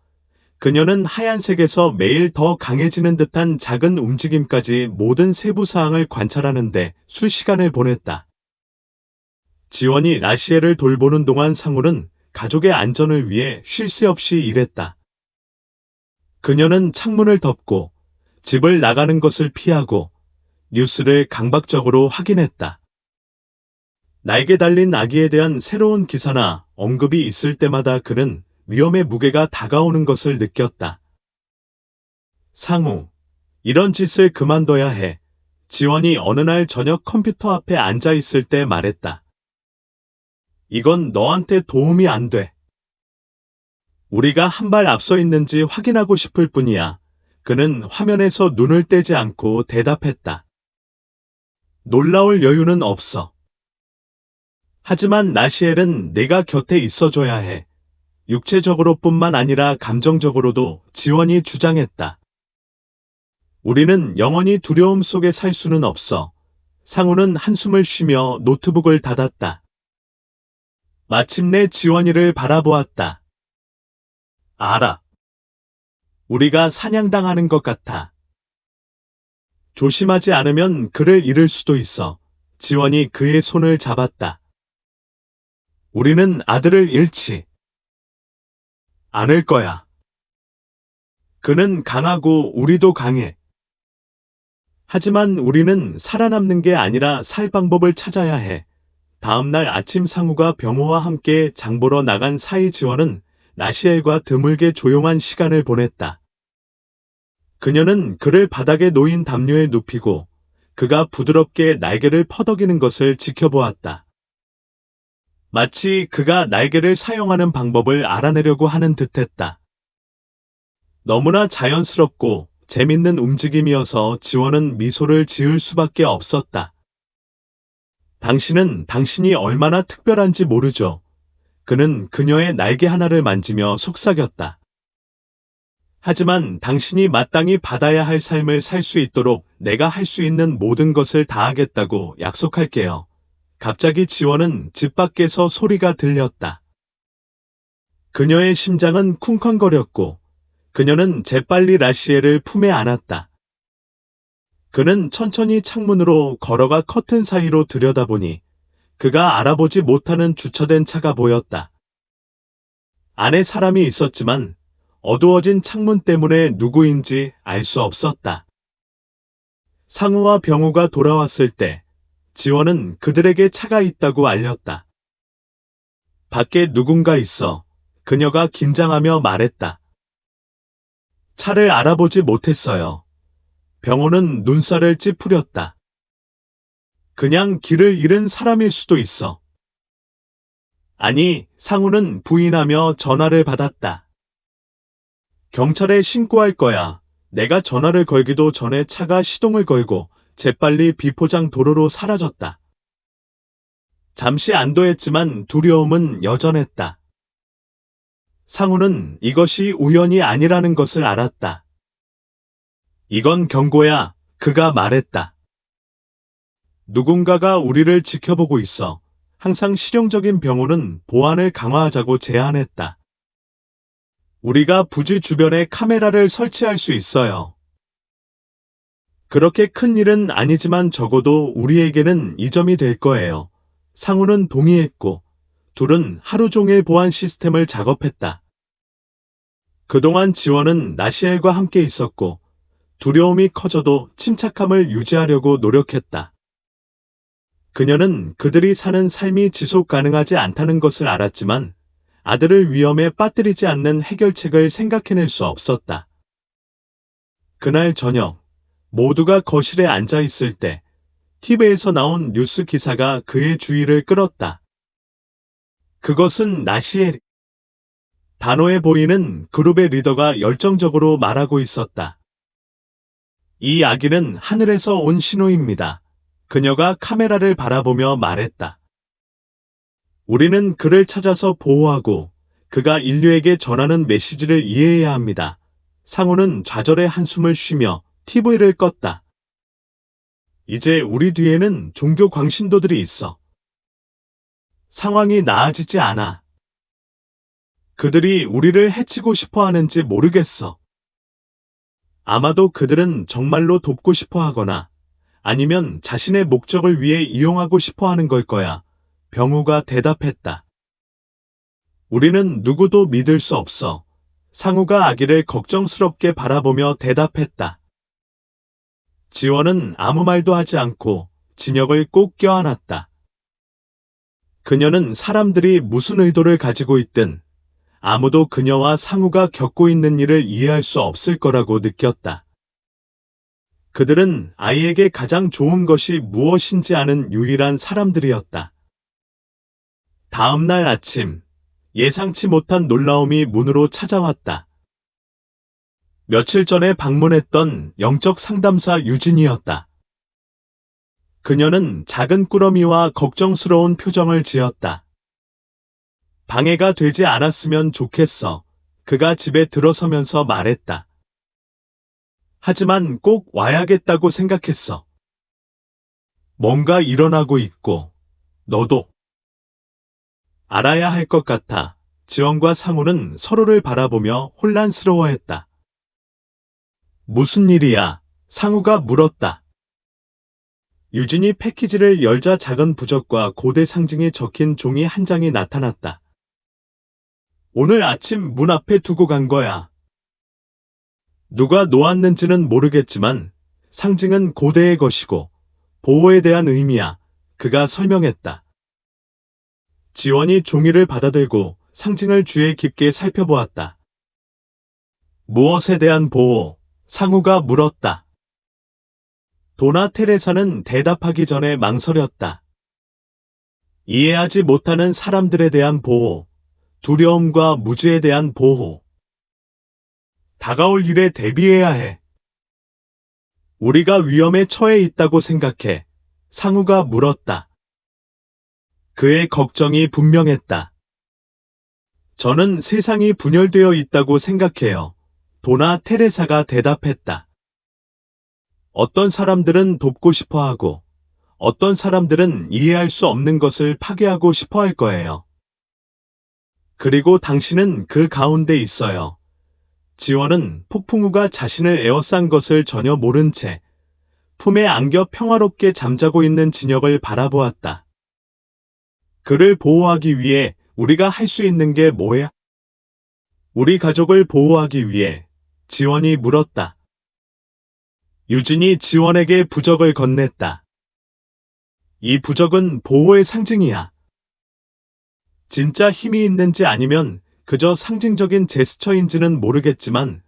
S1: 그녀는 하얀색에서 매일 더 강해지는 듯한 작은 움직임까지 모든 세부 사항을 관찰하는데 수시간을 보냈다. 지원이 라시엘을 돌보는 동안 상우는 가족의 안전을 위해 쉴 새 없이 일했다. 그녀는 창문을 덮고 집을 나가는 것을 피하고 뉴스를 강박적으로 확인했다. 날개 달린 아기에 대한 새로운 기사나 언급이 있을 때마다 그는 위험의 무게가 다가오는 것을 느꼈다. 상우, 이런 짓을 그만둬야 해. 지원이 어느 날 저녁 컴퓨터 앞에 앉아 있을 때 말했다. 이건 너한테 도움이 안 돼. 우리가 한 발 앞서 있는지 확인하고 싶을 뿐이야. 그는 화면에서 눈을 떼지 않고 대답했다. 놀라울 여유는 없어. 하지만 나시엘은 내가 곁에 있어줘야 해. 육체적으로뿐만 아니라 감정적으로도 지원이 주장했다. 우리는 영원히 두려움 속에 살 수는 없어. 상우는 한숨을 쉬며 노트북을 닫았다. 마침내 지원이를 바라보았다. 알아. 우리가 사냥당하는 것 같아. 조심하지 않으면 그를 잃을 수도 있어. 지원이 그의 손을 잡았다. 우리는 아들을 잃지 않을 거야. 그는 강하고 우리도 강해. 하지만 우리는 살아남는 게 아니라 살 방법을 찾아야 해. 다음 날 아침 상우가 병호와 함께 장보러 나간 사이 지원은 나시엘과 드물게 조용한 시간을 보냈다. 그녀는 그를 바닥에 놓인 담요에 눕히고 그가 부드럽게 날개를 퍼덕이는 것을 지켜보았다. 마치 그가 날개를 사용하는 방법을 알아내려고 하는 듯했다. 너무나 자연스럽고 재밌는 움직임이어서 지원은 미소를 지을 수밖에 없었다. 당신은 당신이 얼마나 특별한지 모르죠. 그는 그녀의 날개 하나를 만지며 속삭였다. 하지만 당신이 마땅히 받아야 할 삶을 살 수 있도록 내가 할 수 있는 모든 것을 다하겠다고 약속할게요. 갑자기 지원은 집 밖에서 소리가 들렸다. 그녀의 심장은 쿵쾅거렸고 그녀는 재빨리 라시엘을 품에 안았다. 그는 천천히 창문으로 걸어가 커튼 사이로 들여다보니 그가 알아보지 못하는 주차된 차가 보였다. 안에 사람이 있었지만 어두워진 창문 때문에 누구인지 알 수 없었다. 상우와 병우가 돌아왔을 때 지원은 그들에게 차가 있다고 알렸다. 밖에 누군가 있어. 그녀가 긴장하며 말했다. 차를 알아보지 못했어요. 병호는 눈살을 찌푸렸다. 그냥 길을 잃은 사람일 수도 있어. 아니, 상우는 부인하며 전화를 받았다. 경찰에 신고할 거야. 내가 전화를 걸기도 전에 차가 시동을 걸고 재빨리 비포장 도로로 사라졌다. 잠시 안도했지만 두려움은 여전했다. 상우는 이것이 우연이 아니라는 것을 알았다. 이건 경고야, 그가 말했다. 누군가가 우리를 지켜보고 있어. 항상 실용적인 병호는 보안을 강화하자고 제안했다. 우리가 부지 주변에 카메라를 설치할 수 있어요. 그렇게 큰 일은 아니지만 적어도 우리에게는 이점이 될 거예요. 상우는 동의했고 둘은 하루 종일 보안 시스템을 작업했다. 그동안 지원은 나시엘과 함께 있었고 두려움이 커져도 침착함을 유지하려고 노력했다. 그녀는 그들이 사는 삶이 지속 가능하지 않다는 것을 알았지만 아들을 위험에 빠뜨리지 않는 해결책을 생각해낼 수 없었다. 그날 저녁 모두가 거실에 앉아 있을 때 TV에서 나온 뉴스 기사가 그의 주의를 끌었다. 그것은 나시엘. 단호해 보이는 그룹의 리더가 열정적으로 말하고 있었다. 이 아기는 하늘에서 온 신호입니다. 그녀가 카메라를 바라보며 말했다. 우리는 그를 찾아서 보호하고 그가 인류에게 전하는 메시지를 이해해야 합니다. 상우는 좌절의 한숨을 쉬며 TV를 껐다. 이제 우리 뒤에는 종교 광신도들이 있어. 상황이 나아지지 않아. 그들이 우리를 해치고 싶어 하는지 모르겠어. 아마도 그들은 정말로 돕고 싶어 하거나 아니면 자신의 목적을 위해 이용하고 싶어 하는 걸 거야. 병우가 대답했다. 우리는 누구도 믿을 수 없어. 상우가 아기를 걱정스럽게 바라보며 대답했다. 지원은 아무 말도 하지 않고 진혁을 꼭 껴안았다. 그녀는 사람들이 무슨 의도를 가지고 있든 아무도 그녀와 상우가 겪고 있는 일을 이해할 수 없을 거라고 느꼈다. 그들은 아이에게 가장 좋은 것이 무엇인지 아는 유일한 사람들이었다. 다음 날 아침, 예상치 못한 놀라움이 문으로 찾아왔다. 며칠 전에 방문했던 영적 상담사 유진이었다. 그녀는 작은 꾸러미와 걱정스러운 표정을 지었다. 방해가 되지 않았으면 좋겠어. 그가 집에 들어서면서 말했다. 하지만 꼭 와야겠다고 생각했어. 뭔가 일어나고 있고, 너도 알아야 할 것 같아. 지원과 상우는 서로를 바라보며 혼란스러워했다. 무슨 일이야? 상우가 물었다. 유진이 패키지를 열자 작은 부적과 고대 상징이 적힌 종이 한 장이 나타났다. 오늘 아침 문 앞에 두고 간 거야. 누가 놓았는지는 모르겠지만 상징은 고대의 것이고 보호에 대한 의미야. 그가 설명했다. 지원이 종이를 받아들고 상징을 주의 깊게 살펴보았다. 무엇에 대한 보호? 상우가 물었다. 도나 테레사는 대답하기 전에 망설였다. 이해하지 못하는 사람들에 대한 보호, 두려움과 무지에 대한 보호. 다가올 일에 대비해야 해. 우리가 위험에 처해 있다고 생각해. 상우가 물었다. 그의 걱정이 분명했다. 저는 세상이 분열되어 있다고 생각해요. 도나 테레사가 대답했다. 어떤 사람들은 돕고 싶어 하고, 어떤 사람들은 이해할 수 없는 것을 파괴하고 싶어 할 거예요. 그리고 당신은 그 가운데 있어요. 지원은 폭풍우가 자신을 에워싼 것을 전혀 모른 채 품에 안겨 평화롭게 잠자고 있는 진혁을 바라보았다. 그를 보호하기 위해 우리가 할 수 있는 게 뭐야? 우리 가족을 보호하기 위해 지원이 물었다. 유진이 지원에게 부적을 건넸다. 이 부적은 보호의 상징이야. 진짜 힘이 있는지 아니면 그저 상징적인 제스처인지는 모르겠지만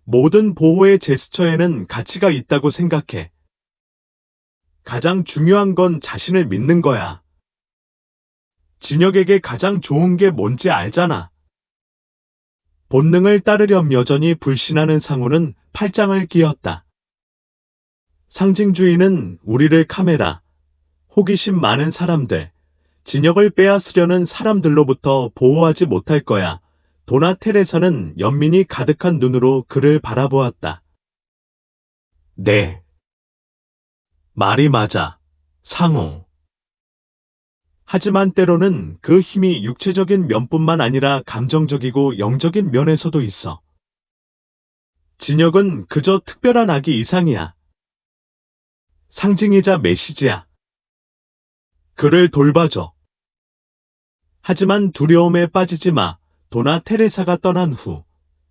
S1: 모든 보호의 제스처에는 가치가 있다고 생각해. 가장 중요한 건 자신을 믿는 거야. 진혁에게 가장 좋은 게 뭔지 알잖아. 본능을 따르렴 여전히 불신하는 상우는 팔짱을 끼었다. 상징주의는 우리를 카메라, 호기심 많은 사람들, 진혁을 빼앗으려는 사람들로부터 보호하지 못할 거야. 도나 테레사는 연민이 가득한 눈으로 그를 바라보았다. 네. 말이 맞아. 상우. 하지만 때로는 그 힘이 육체적인 면뿐만 아니라 감정적이고 영적인 면에서도 있어. 진혁은 그저 특별한 아기 이상이야. 상징이자 메시지야. 그를 돌봐줘. 하지만 두려움에 빠지지 마. 도나 테레사가 떠난 후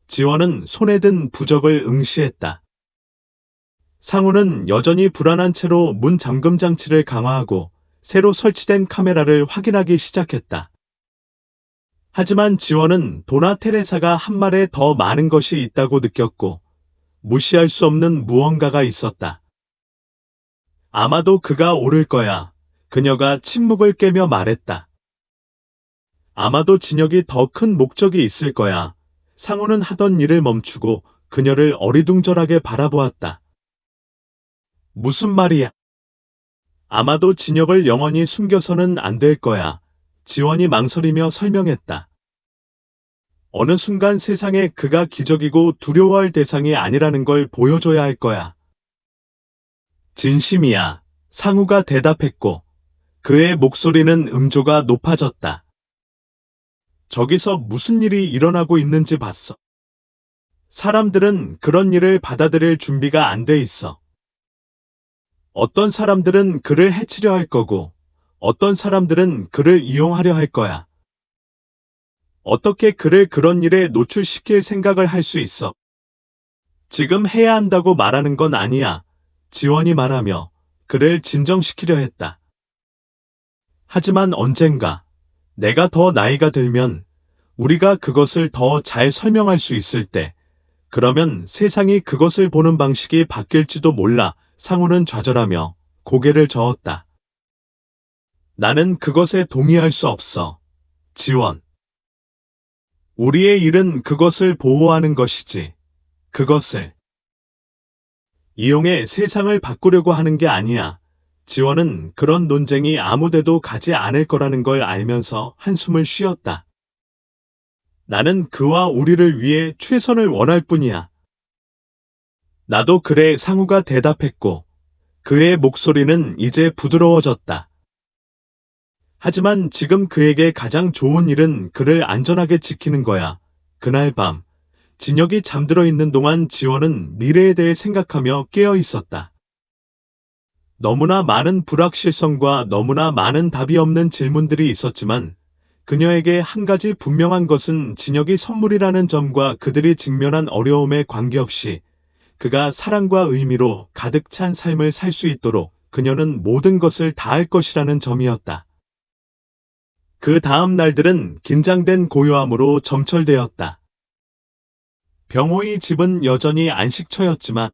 S1: 지원은 손에 든 부적을 응시했다. 상우는 여전히 불안한 채로 문 잠금 장치를 강화하고 새로 설치된 카메라를 확인하기 시작했다. 하지만 지원은 도나 테레사가 한 말에 더 많은 것이 있다고 느꼈고 무시할 수 없는 무언가가 있었다. 아마도 그가 오를 거야. 그녀가 침묵을 깨며 말했다. 아마도 진혁이 더 큰 목적이 있을 거야. 상우는 하던 일을 멈추고 그녀를 어리둥절하게 바라보았다. 무슨 말이야? 아마도 진혁을 영원히 숨겨서는 안 될 거야. 지원이 망설이며 설명했다. 어느 순간 세상에 그가 기적이고 두려워할 대상이 아니라는 걸 보여줘야 할 거야. 진심이야. 상우가 대답했고 그의 목소리는 음조가 높아졌다. 저기서 무슨 일이 일어나고 있는지 봤어. 사람들은 그런 일을 받아들일 준비가 안 돼 있어. 어떤 사람들은 그를 해치려 할 거고, 어떤 사람들은 그를 이용하려 할 거야. 어떻게 그를 그런 일에 노출시킬 생각을 할 수 있어? 지금 해야 한다고 말하는 건 아니야. 지원이 말하며 그를 진정시키려 했다. 하지만 언젠가 내가 더 나이가 들면 우리가 그것을 더 잘 설명할 수 있을 때, 그러면 세상이 그것을 보는 방식이 바뀔지도 몰라. 상우는 좌절하며 고개를 저었다. 나는 그것에 동의할 수 없어. 지원. 우리의 일은 그것을 보호하는 것이지. 그것을 이용해 세상을 바꾸려고 하는 게 아니야. 지원은 그런 논쟁이 아무데도 가지 않을 거라는 걸 알면서 한숨을 쉬었다. 나는 그와 우리를 위해 최선을 원할 뿐이야. 나도 그래, 상우가 대답했고, 그의 목소리는 이제 부드러워졌다. 하지만 지금 그에게 가장 좋은 일은 그를 안전하게 지키는 거야. 그날 밤, 진혁이 잠들어 있는 동안 지원은 미래에 대해 생각하며 깨어 있었다. 너무나 많은 불확실성과 너무나 많은 답이 없는 질문들이 있었지만 그녀에게 한 가지 분명한 것은 진혁이 선물이라는 점과 그들이 직면한 어려움에 관계없이 그가 사랑과 의미로 가득 찬 삶을 살 수 있도록 그녀는 모든 것을 다할 것이라는 점이었다. 그 다음 날들은 긴장된 고요함으로 점철되었다. 병호의 집은 여전히 안식처였지만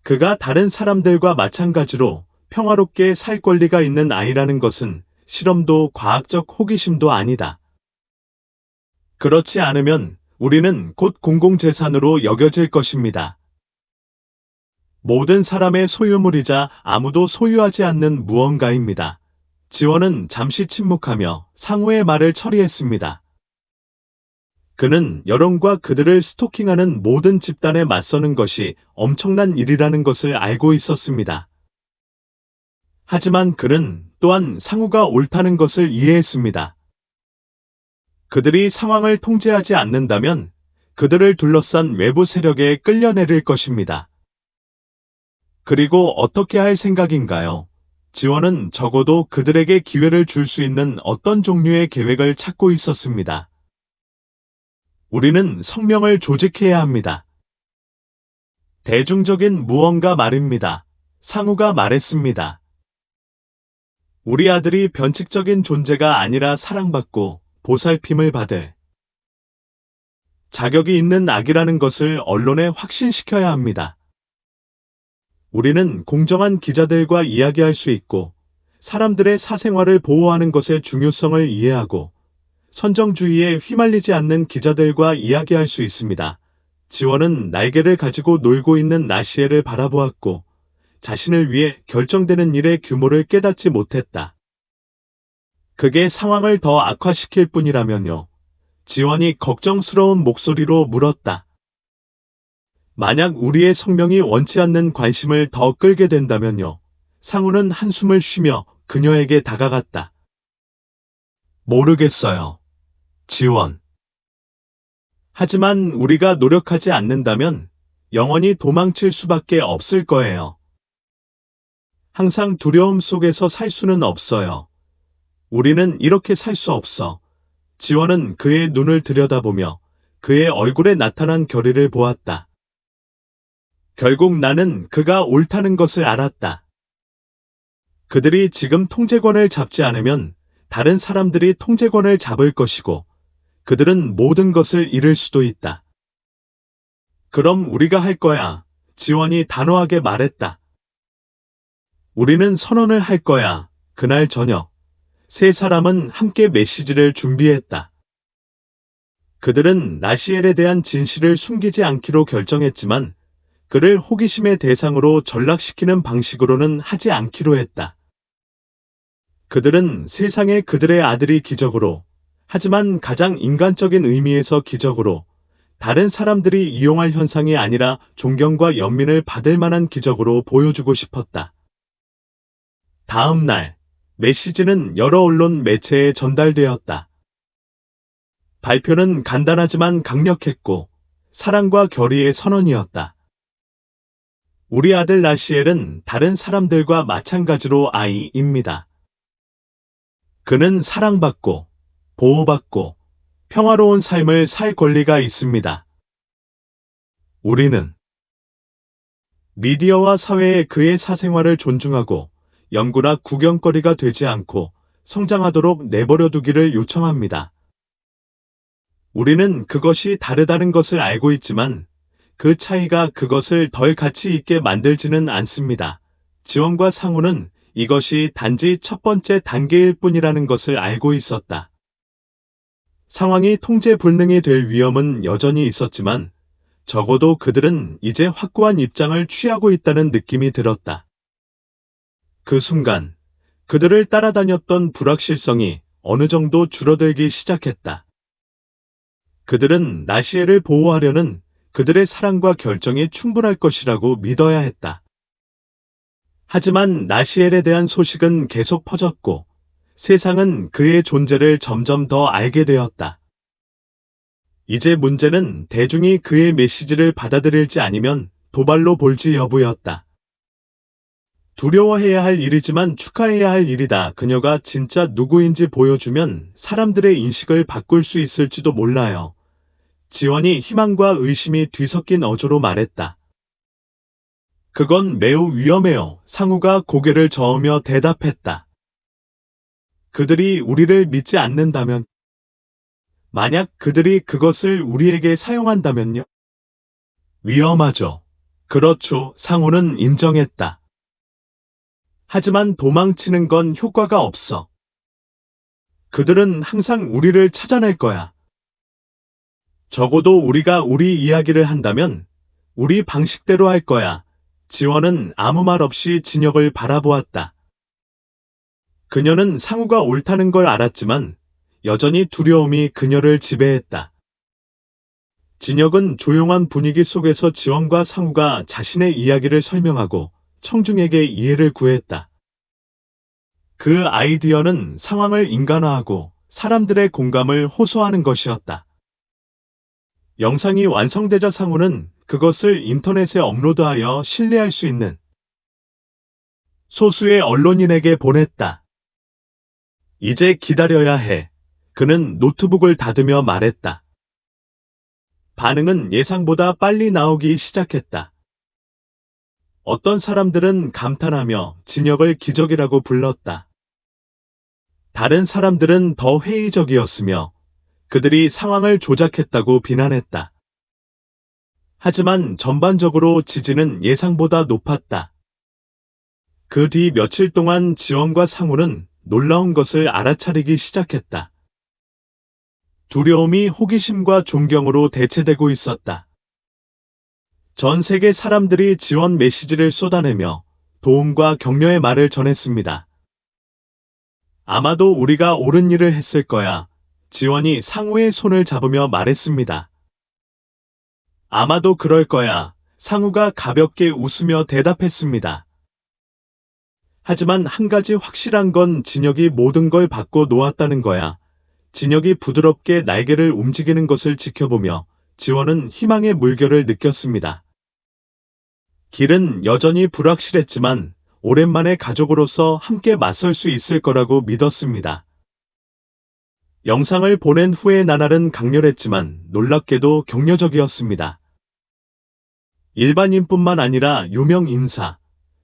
S1: 그가 다른 사람들과 마찬가지로 평화롭게 살 권리가 있는 아이라는 것은 실험도 과학적 호기심도 아니다. 그렇지 않으면 우리는 곧 공공재산으로 여겨질 것입니다. 모든 사람의 소유물이자 아무도 소유하지 않는 무언가입니다. 지원은 잠시 침묵하며 상우의 말을 처리했습니다. 그는 여론과 그들을 스토킹하는 모든 집단에 맞서는 것이 엄청난 일이라는 것을 알고 있었습니다. 하지만 그는 또한 상우가 옳다는 것을 이해했습니다. 그들이 상황을 통제하지 않는다면 그들을 둘러싼 외부 세력에 끌려내릴 것입니다. 그리고 어떻게 할 생각인가요? 지원은 적어도 그들에게 기회를 줄 수 있는 어떤 종류의 계획을 찾고 있었습니다. 우리는 성명을 조직해야 합니다. 대중적인 무언가 말입니다. 상우가 말했습니다. 우리 아들이 변칙적인 존재가 아니라 사랑받고 보살핌을 받을 자격이 있는 아기라는 것을 언론에 확신시켜야 합니다. 우리는 공정한 기자들과 이야기할 수 있고 사람들의 사생활을 보호하는 것의 중요성을 이해하고 선정주의에 휘말리지 않는 기자들과 이야기할 수 있습니다. 지원은 날개를 가지고 놀고 있는 나시엘을 바라보았고 자신을 위해 결정되는 일의 규모를 깨닫지 못했다. 그게 상황을 더 악화시킬 뿐이라면요. 지원이 걱정스러운 목소리로 물었다. 만약 우리의 성명이 원치 않는 관심을 더 끌게 된다면요. 상우는 한숨을 쉬며 그녀에게 다가갔다. 모르겠어요. 지원. 하지만 우리가 노력하지 않는다면 영원히 도망칠 수밖에 없을 거예요. 항상 두려움 속에서 살 수는 없어요. 우리는 이렇게 살 수 없어. 지원은 그의 눈을 들여다보며 그의 얼굴에 나타난 결의를 보았다. 결국 나는 그가 옳다는 것을 알았다. 그들이 지금 통제권을 잡지 않으면 다른 사람들이 통제권을 잡을 것이고 그들은 모든 것을 잃을 수도 있다. 그럼 우리가 할 거야. 지원이 단호하게 말했다. 우리는 선언을 할 거야. 그날 저녁, 세 사람은 함께 메시지를 준비했다. 그들은 나시엘에 대한 진실을 숨기지 않기로 결정했지만 그를 호기심의 대상으로 전락시키는 방식으로는 하지 않기로 했다. 그들은 세상에 그들의 아들이 기적으로, 하지만 가장 인간적인 의미에서 기적으로, 다른 사람들이 이용할 현상이 아니라 존경과 연민을 받을 만한 기적으로 보여주고 싶었다. 다음 날, 메시지는 여러 언론 매체에 전달되었다. 발표는 간단하지만 강력했고, 사랑과 결의의 선언이었다. 우리 아들 나시엘은 다른 사람들과 마찬가지로 아이입니다. 그는 사랑받고, 보호받고, 평화로운 삶을 살 권리가 있습니다. 우리는 미디어와 사회에 그의 사생활을 존중하고 연구나 구경거리가 되지 않고 성장하도록 내버려 두기를 요청합니다. 우리는 그것이 다르다는 것을 알고 있지만 그 차이가 그것을 덜 가치 있게 만들지는 않습니다. 지원과 상우는 이것이 단지 첫 번째 단계일 뿐이라는 것을 알고 있었다. 상황이 통제 불능이 될 위험은 여전히 있었지만 적어도 그들은 이제 확고한 입장을 취하고 있다는 느낌이 들었다. 그 순간 그들을 따라다녔던 불확실성이 어느 정도 줄어들기 시작했다. 그들은 나시엘을 보호하려는 그들의 사랑과 결정이 충분할 것이라고 믿어야 했다. 하지만 나시엘에 대한 소식은 계속 퍼졌고 세상은 그의 존재를 점점 더 알게 되었다. 이제 문제는 대중이 그의 메시지를 받아들일지 아니면 도발로 볼지 여부였다. 두려워해야 할 일이지만 축하해야 할 일이다. 그녀가 진짜 누구인지 보여주면 사람들의 인식을 바꿀 수 있을지도 몰라요. 지원이 희망과 의심이 뒤섞인 어조로 말했다. 그건 매우 위험해요. 상우가 고개를 저으며 대답했다. 그들이 우리를 믿지 않는다면, 만약 그들이 그것을 우리에게 사용한다면요? 위험하죠. 그렇죠. 상우는 인정했다. 하지만 도망치는 건 효과가 없어. 그들은 항상 우리를 찾아낼 거야. 적어도 우리가 우리 이야기를 한다면 우리 방식대로 할 거야. 지원은 아무 말 없이 진혁을 바라보았다. 그녀는 상우가 옳다는 걸 알았지만 여전히 두려움이 그녀를 지배했다. 진혁은 조용한 분위기 속에서 지원과 상우가 자신의 이야기를 설명하고 청중에게 이해를 구했다. 그 아이디어는 상황을 인간화하고 사람들의 공감을 호소하는 것이었다. 영상이 완성되자 상우는 그것을 인터넷에 업로드하여 신뢰할 수 있는 소수의 언론인에게 보냈다. 이제 기다려야 해. 그는 노트북을 닫으며 말했다. 반응은 예상보다 빨리 나오기 시작했다. 어떤 사람들은 감탄하며 진혁을 기적이라고 불렀다. 다른 사람들은 더 회의적이었으며 그들이 상황을 조작했다고 비난했다. 하지만 전반적으로 지지는 예상보다 높았다. 그 뒤 며칠 동안 지원과 상우는 놀라운 것을 알아차리기 시작했다. 두려움이 호기심과 존경으로 대체되고 있었다. 전 세계 사람들이 지원 메시지를 쏟아내며 도움과 격려의 말을 전했습니다. 아마도 우리가 옳은 일을 했을 거야. 지원이 상우의 손을 잡으며 말했습니다. 아마도 그럴 거야. 상우가 가볍게 웃으며 대답했습니다. 하지만 한 가지 확실한 건 진혁이 모든 걸 바꿔 놓았다는 거야. 진혁이 부드럽게 날개를 움직이는 것을 지켜보며 지원은 희망의 물결을 느꼈습니다. 길은 여전히 불확실했지만 오랜만에 가족으로서 함께 맞설 수 있을 거라고 믿었습니다. 영상을 보낸 후의 나날은 강렬했지만 놀랍게도 격려적이었습니다. 일반인뿐만 아니라 유명 인사,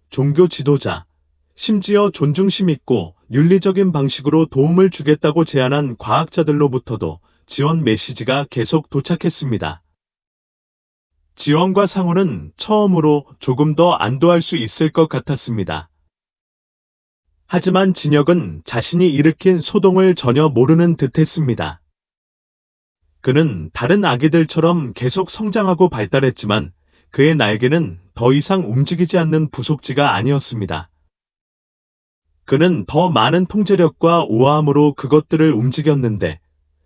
S1: 종교 지도자, 심지어 존중심 있고 윤리적인 방식으로 도움을 주겠다고 제안한 과학자들로부터도 지원 메시지가 계속 도착했습니다. 지원과 상우는 처음으로 조금 더 안도할 수 있을 것 같았습니다. 하지만 진혁은 자신이 일으킨 소동을 전혀 모르는 듯했습니다. 그는 다른 아기들처럼 계속 성장하고 발달했지만 그의 날개는 더 이상 움직이지 않는 부속지가 아니었습니다. 그는 더 많은 통제력과 우아함으로 그것들을 움직였는데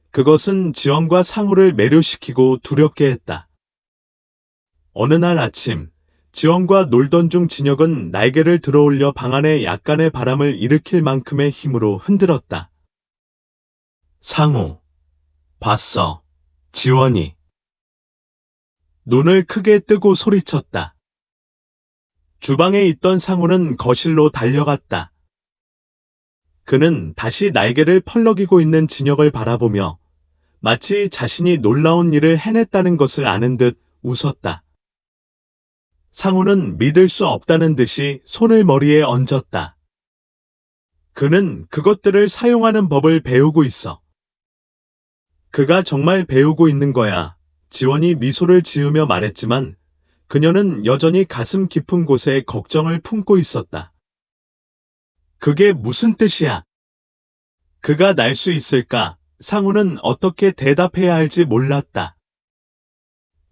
S1: 그것은 지원과 상우를 매료시키고 두렵게 했다. 어느 날 아침, 지원과 놀던 중 진혁은 날개를 들어올려 방 안에 약간의 바람을 일으킬 만큼의 힘으로 흔들었다. 상우, 봤어. 지원이. 눈을 크게 뜨고 소리쳤다. 주방에 있던 상우는 거실로 달려갔다. 그는 다시 날개를 펄럭이고 있는 진혁을 바라보며 마치 자신이 놀라운 일을 해냈다는 것을 아는 듯 웃었다. 상우는 믿을 수 없다는 듯이 손을 머리에 얹었다. 그는 그것들을 사용하는 법을 배우고 있어. 그가 정말 배우고 있는 거야. 지원이 미소를 지으며 말했지만 그녀는 여전히 가슴 깊은 곳에 걱정을 품고 있었다. 그게 무슨 뜻이야? 그가 날 수 있을까? 상우는 어떻게 대답해야 할지 몰랐다.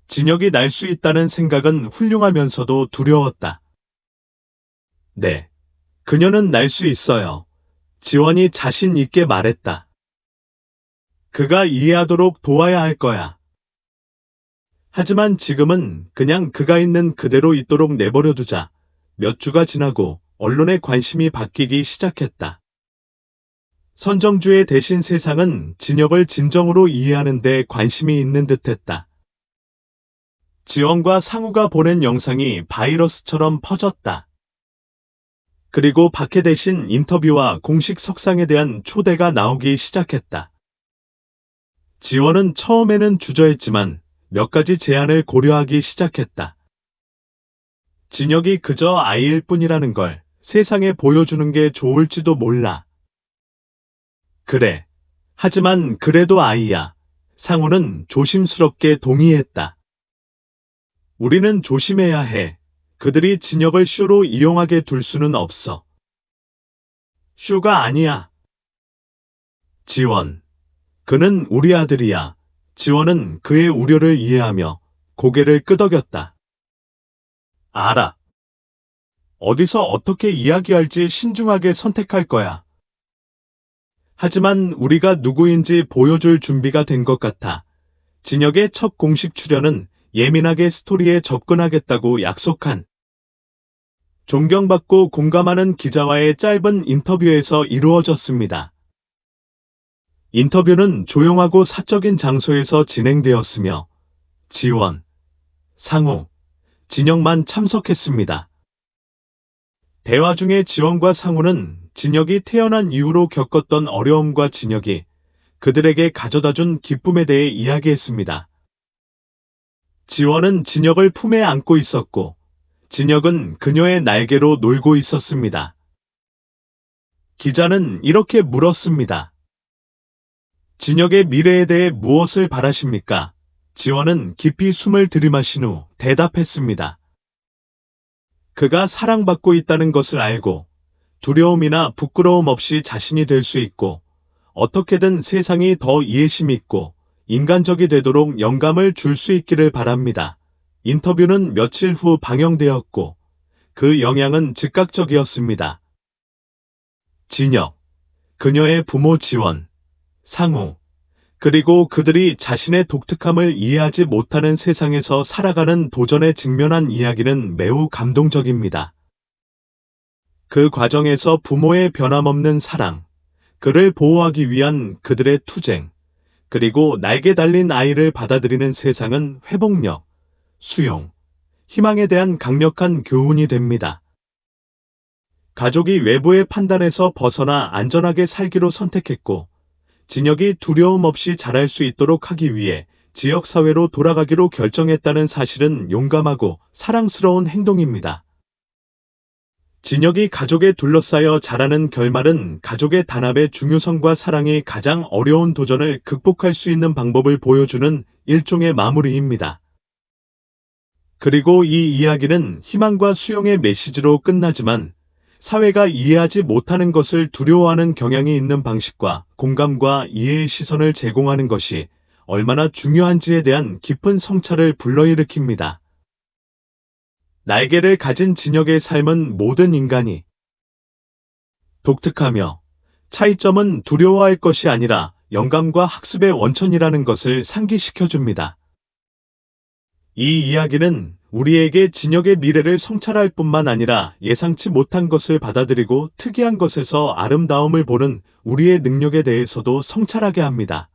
S1: 진혁이 날 수 있다는 생각은 훌륭하면서도 두려웠다. 네. 그녀는 날 수 있어요. 지원이 자신 있게 말했다. 그가 이해하도록 도와야 할 거야. 하지만 지금은 그냥 그가 있는 그대로 있도록 내버려 두자. 몇 주가 지나고 언론의 관심이 바뀌기 시작했다. 선정주의 대신 세상은 진혁을 진정으로 이해하는 데 관심이 있는 듯했다. 지원과 상우가 보낸 영상이 바이러스처럼 퍼졌다. 그리고 박해 대신 인터뷰와 공식 석상에 대한 초대가 나오기 시작했다. 지원은 처음에는 주저했지만 몇 가지 제안을 고려하기 시작했다. 진혁이 그저 아이일 뿐이라는 걸 세상에 보여주는 게 좋을지도 몰라. 그래. 하지만 그래도 아이야. 상우는 조심스럽게 동의했다. 우리는 조심해야 해. 그들이 진혁을 쇼로 이용하게 둘 수는 없어. 쇼가 아니야. 지원. 그는 우리 아들이야. 지원은 그의 우려를 이해하며 고개를 끄덕였다. 알아. 어디서 어떻게 이야기할지 신중하게 선택할 거야. 하지만 우리가 누구인지 보여줄 준비가 된 것 같아. 진혁의 첫 공식 출연은 예민하게 스토리에 접근하겠다고 약속한 존경받고 공감하는 기자와의 짧은 인터뷰에서 이루어졌습니다. 인터뷰는 조용하고 사적인 장소에서 진행되었으며 지원, 상우, 진혁만 참석했습니다. 대화 중에 지원과 상우는 진혁이 태어난 이후로 겪었던 어려움과 진혁이 그들에게 가져다준 기쁨에 대해 이야기했습니다. 지원은 진혁을 품에 안고 있었고 진혁은 그녀의 날개로 놀고 있었습니다. 기자는 이렇게 물었습니다. 진혁의 미래에 대해 무엇을 바라십니까? 지원은 깊이 숨을 들이마신 후 대답했습니다. 그가 사랑받고 있다는 것을 알고 두려움이나 부끄러움 없이 자신이 될 수 있고 어떻게든 세상이 더 이해심 있고 인간적이 되도록 영감을 줄 수 있기를 바랍니다. 인터뷰는 며칠 후 방영되었고 그 영향은 즉각적이었습니다. 진혁, 그녀의 부모 지원, 상우, 그리고 그들이 자신의 독특함을 이해하지 못하는 세상에서 살아가는 도전에 직면한 이야기는 매우 감동적입니다. 그 과정에서 부모의 변함없는 사랑, 그를 보호하기 위한 그들의 투쟁, 그리고 날개 달린 아이를 받아들이는 세상은 회복력, 수용, 희망에 대한 강력한 교훈이 됩니다. 가족이 외부의 판단에서 벗어나 안전하게 살기로 선택했고, 진혁이 두려움 없이 자랄 수 있도록 하기 위해 지역사회로 돌아가기로 결정했다는 사실은 용감하고 사랑스러운 행동입니다. 진혁이 가족에 둘러싸여 자라는 결말은 가족의 단합의 중요성과 사랑이 가장 어려운 도전을 극복할 수 있는 방법을 보여주는 일종의 마무리입니다. 그리고 이 이야기는 희망과 수용의 메시지로 끝나지만 사회가 이해하지 못하는 것을 두려워하는 경향이 있는 방식과 공감과 이해의 시선을 제공하는 것이 얼마나 중요한지에 대한 깊은 성찰을 불러일으킵니다. 날개를 가진 진혁의 삶은 모든 인간이 독특하며 차이점은 두려워할 것이 아니라 영감과 학습의 원천이라는 것을 상기시켜줍니다. 이 이야기는 우리에게 진혁의 미래를 성찰할 뿐만 아니라 예상치 못한 것을 받아들이고 특이한 것에서 아름다움을 보는 우리의 능력에 대해서도 성찰하게 합니다.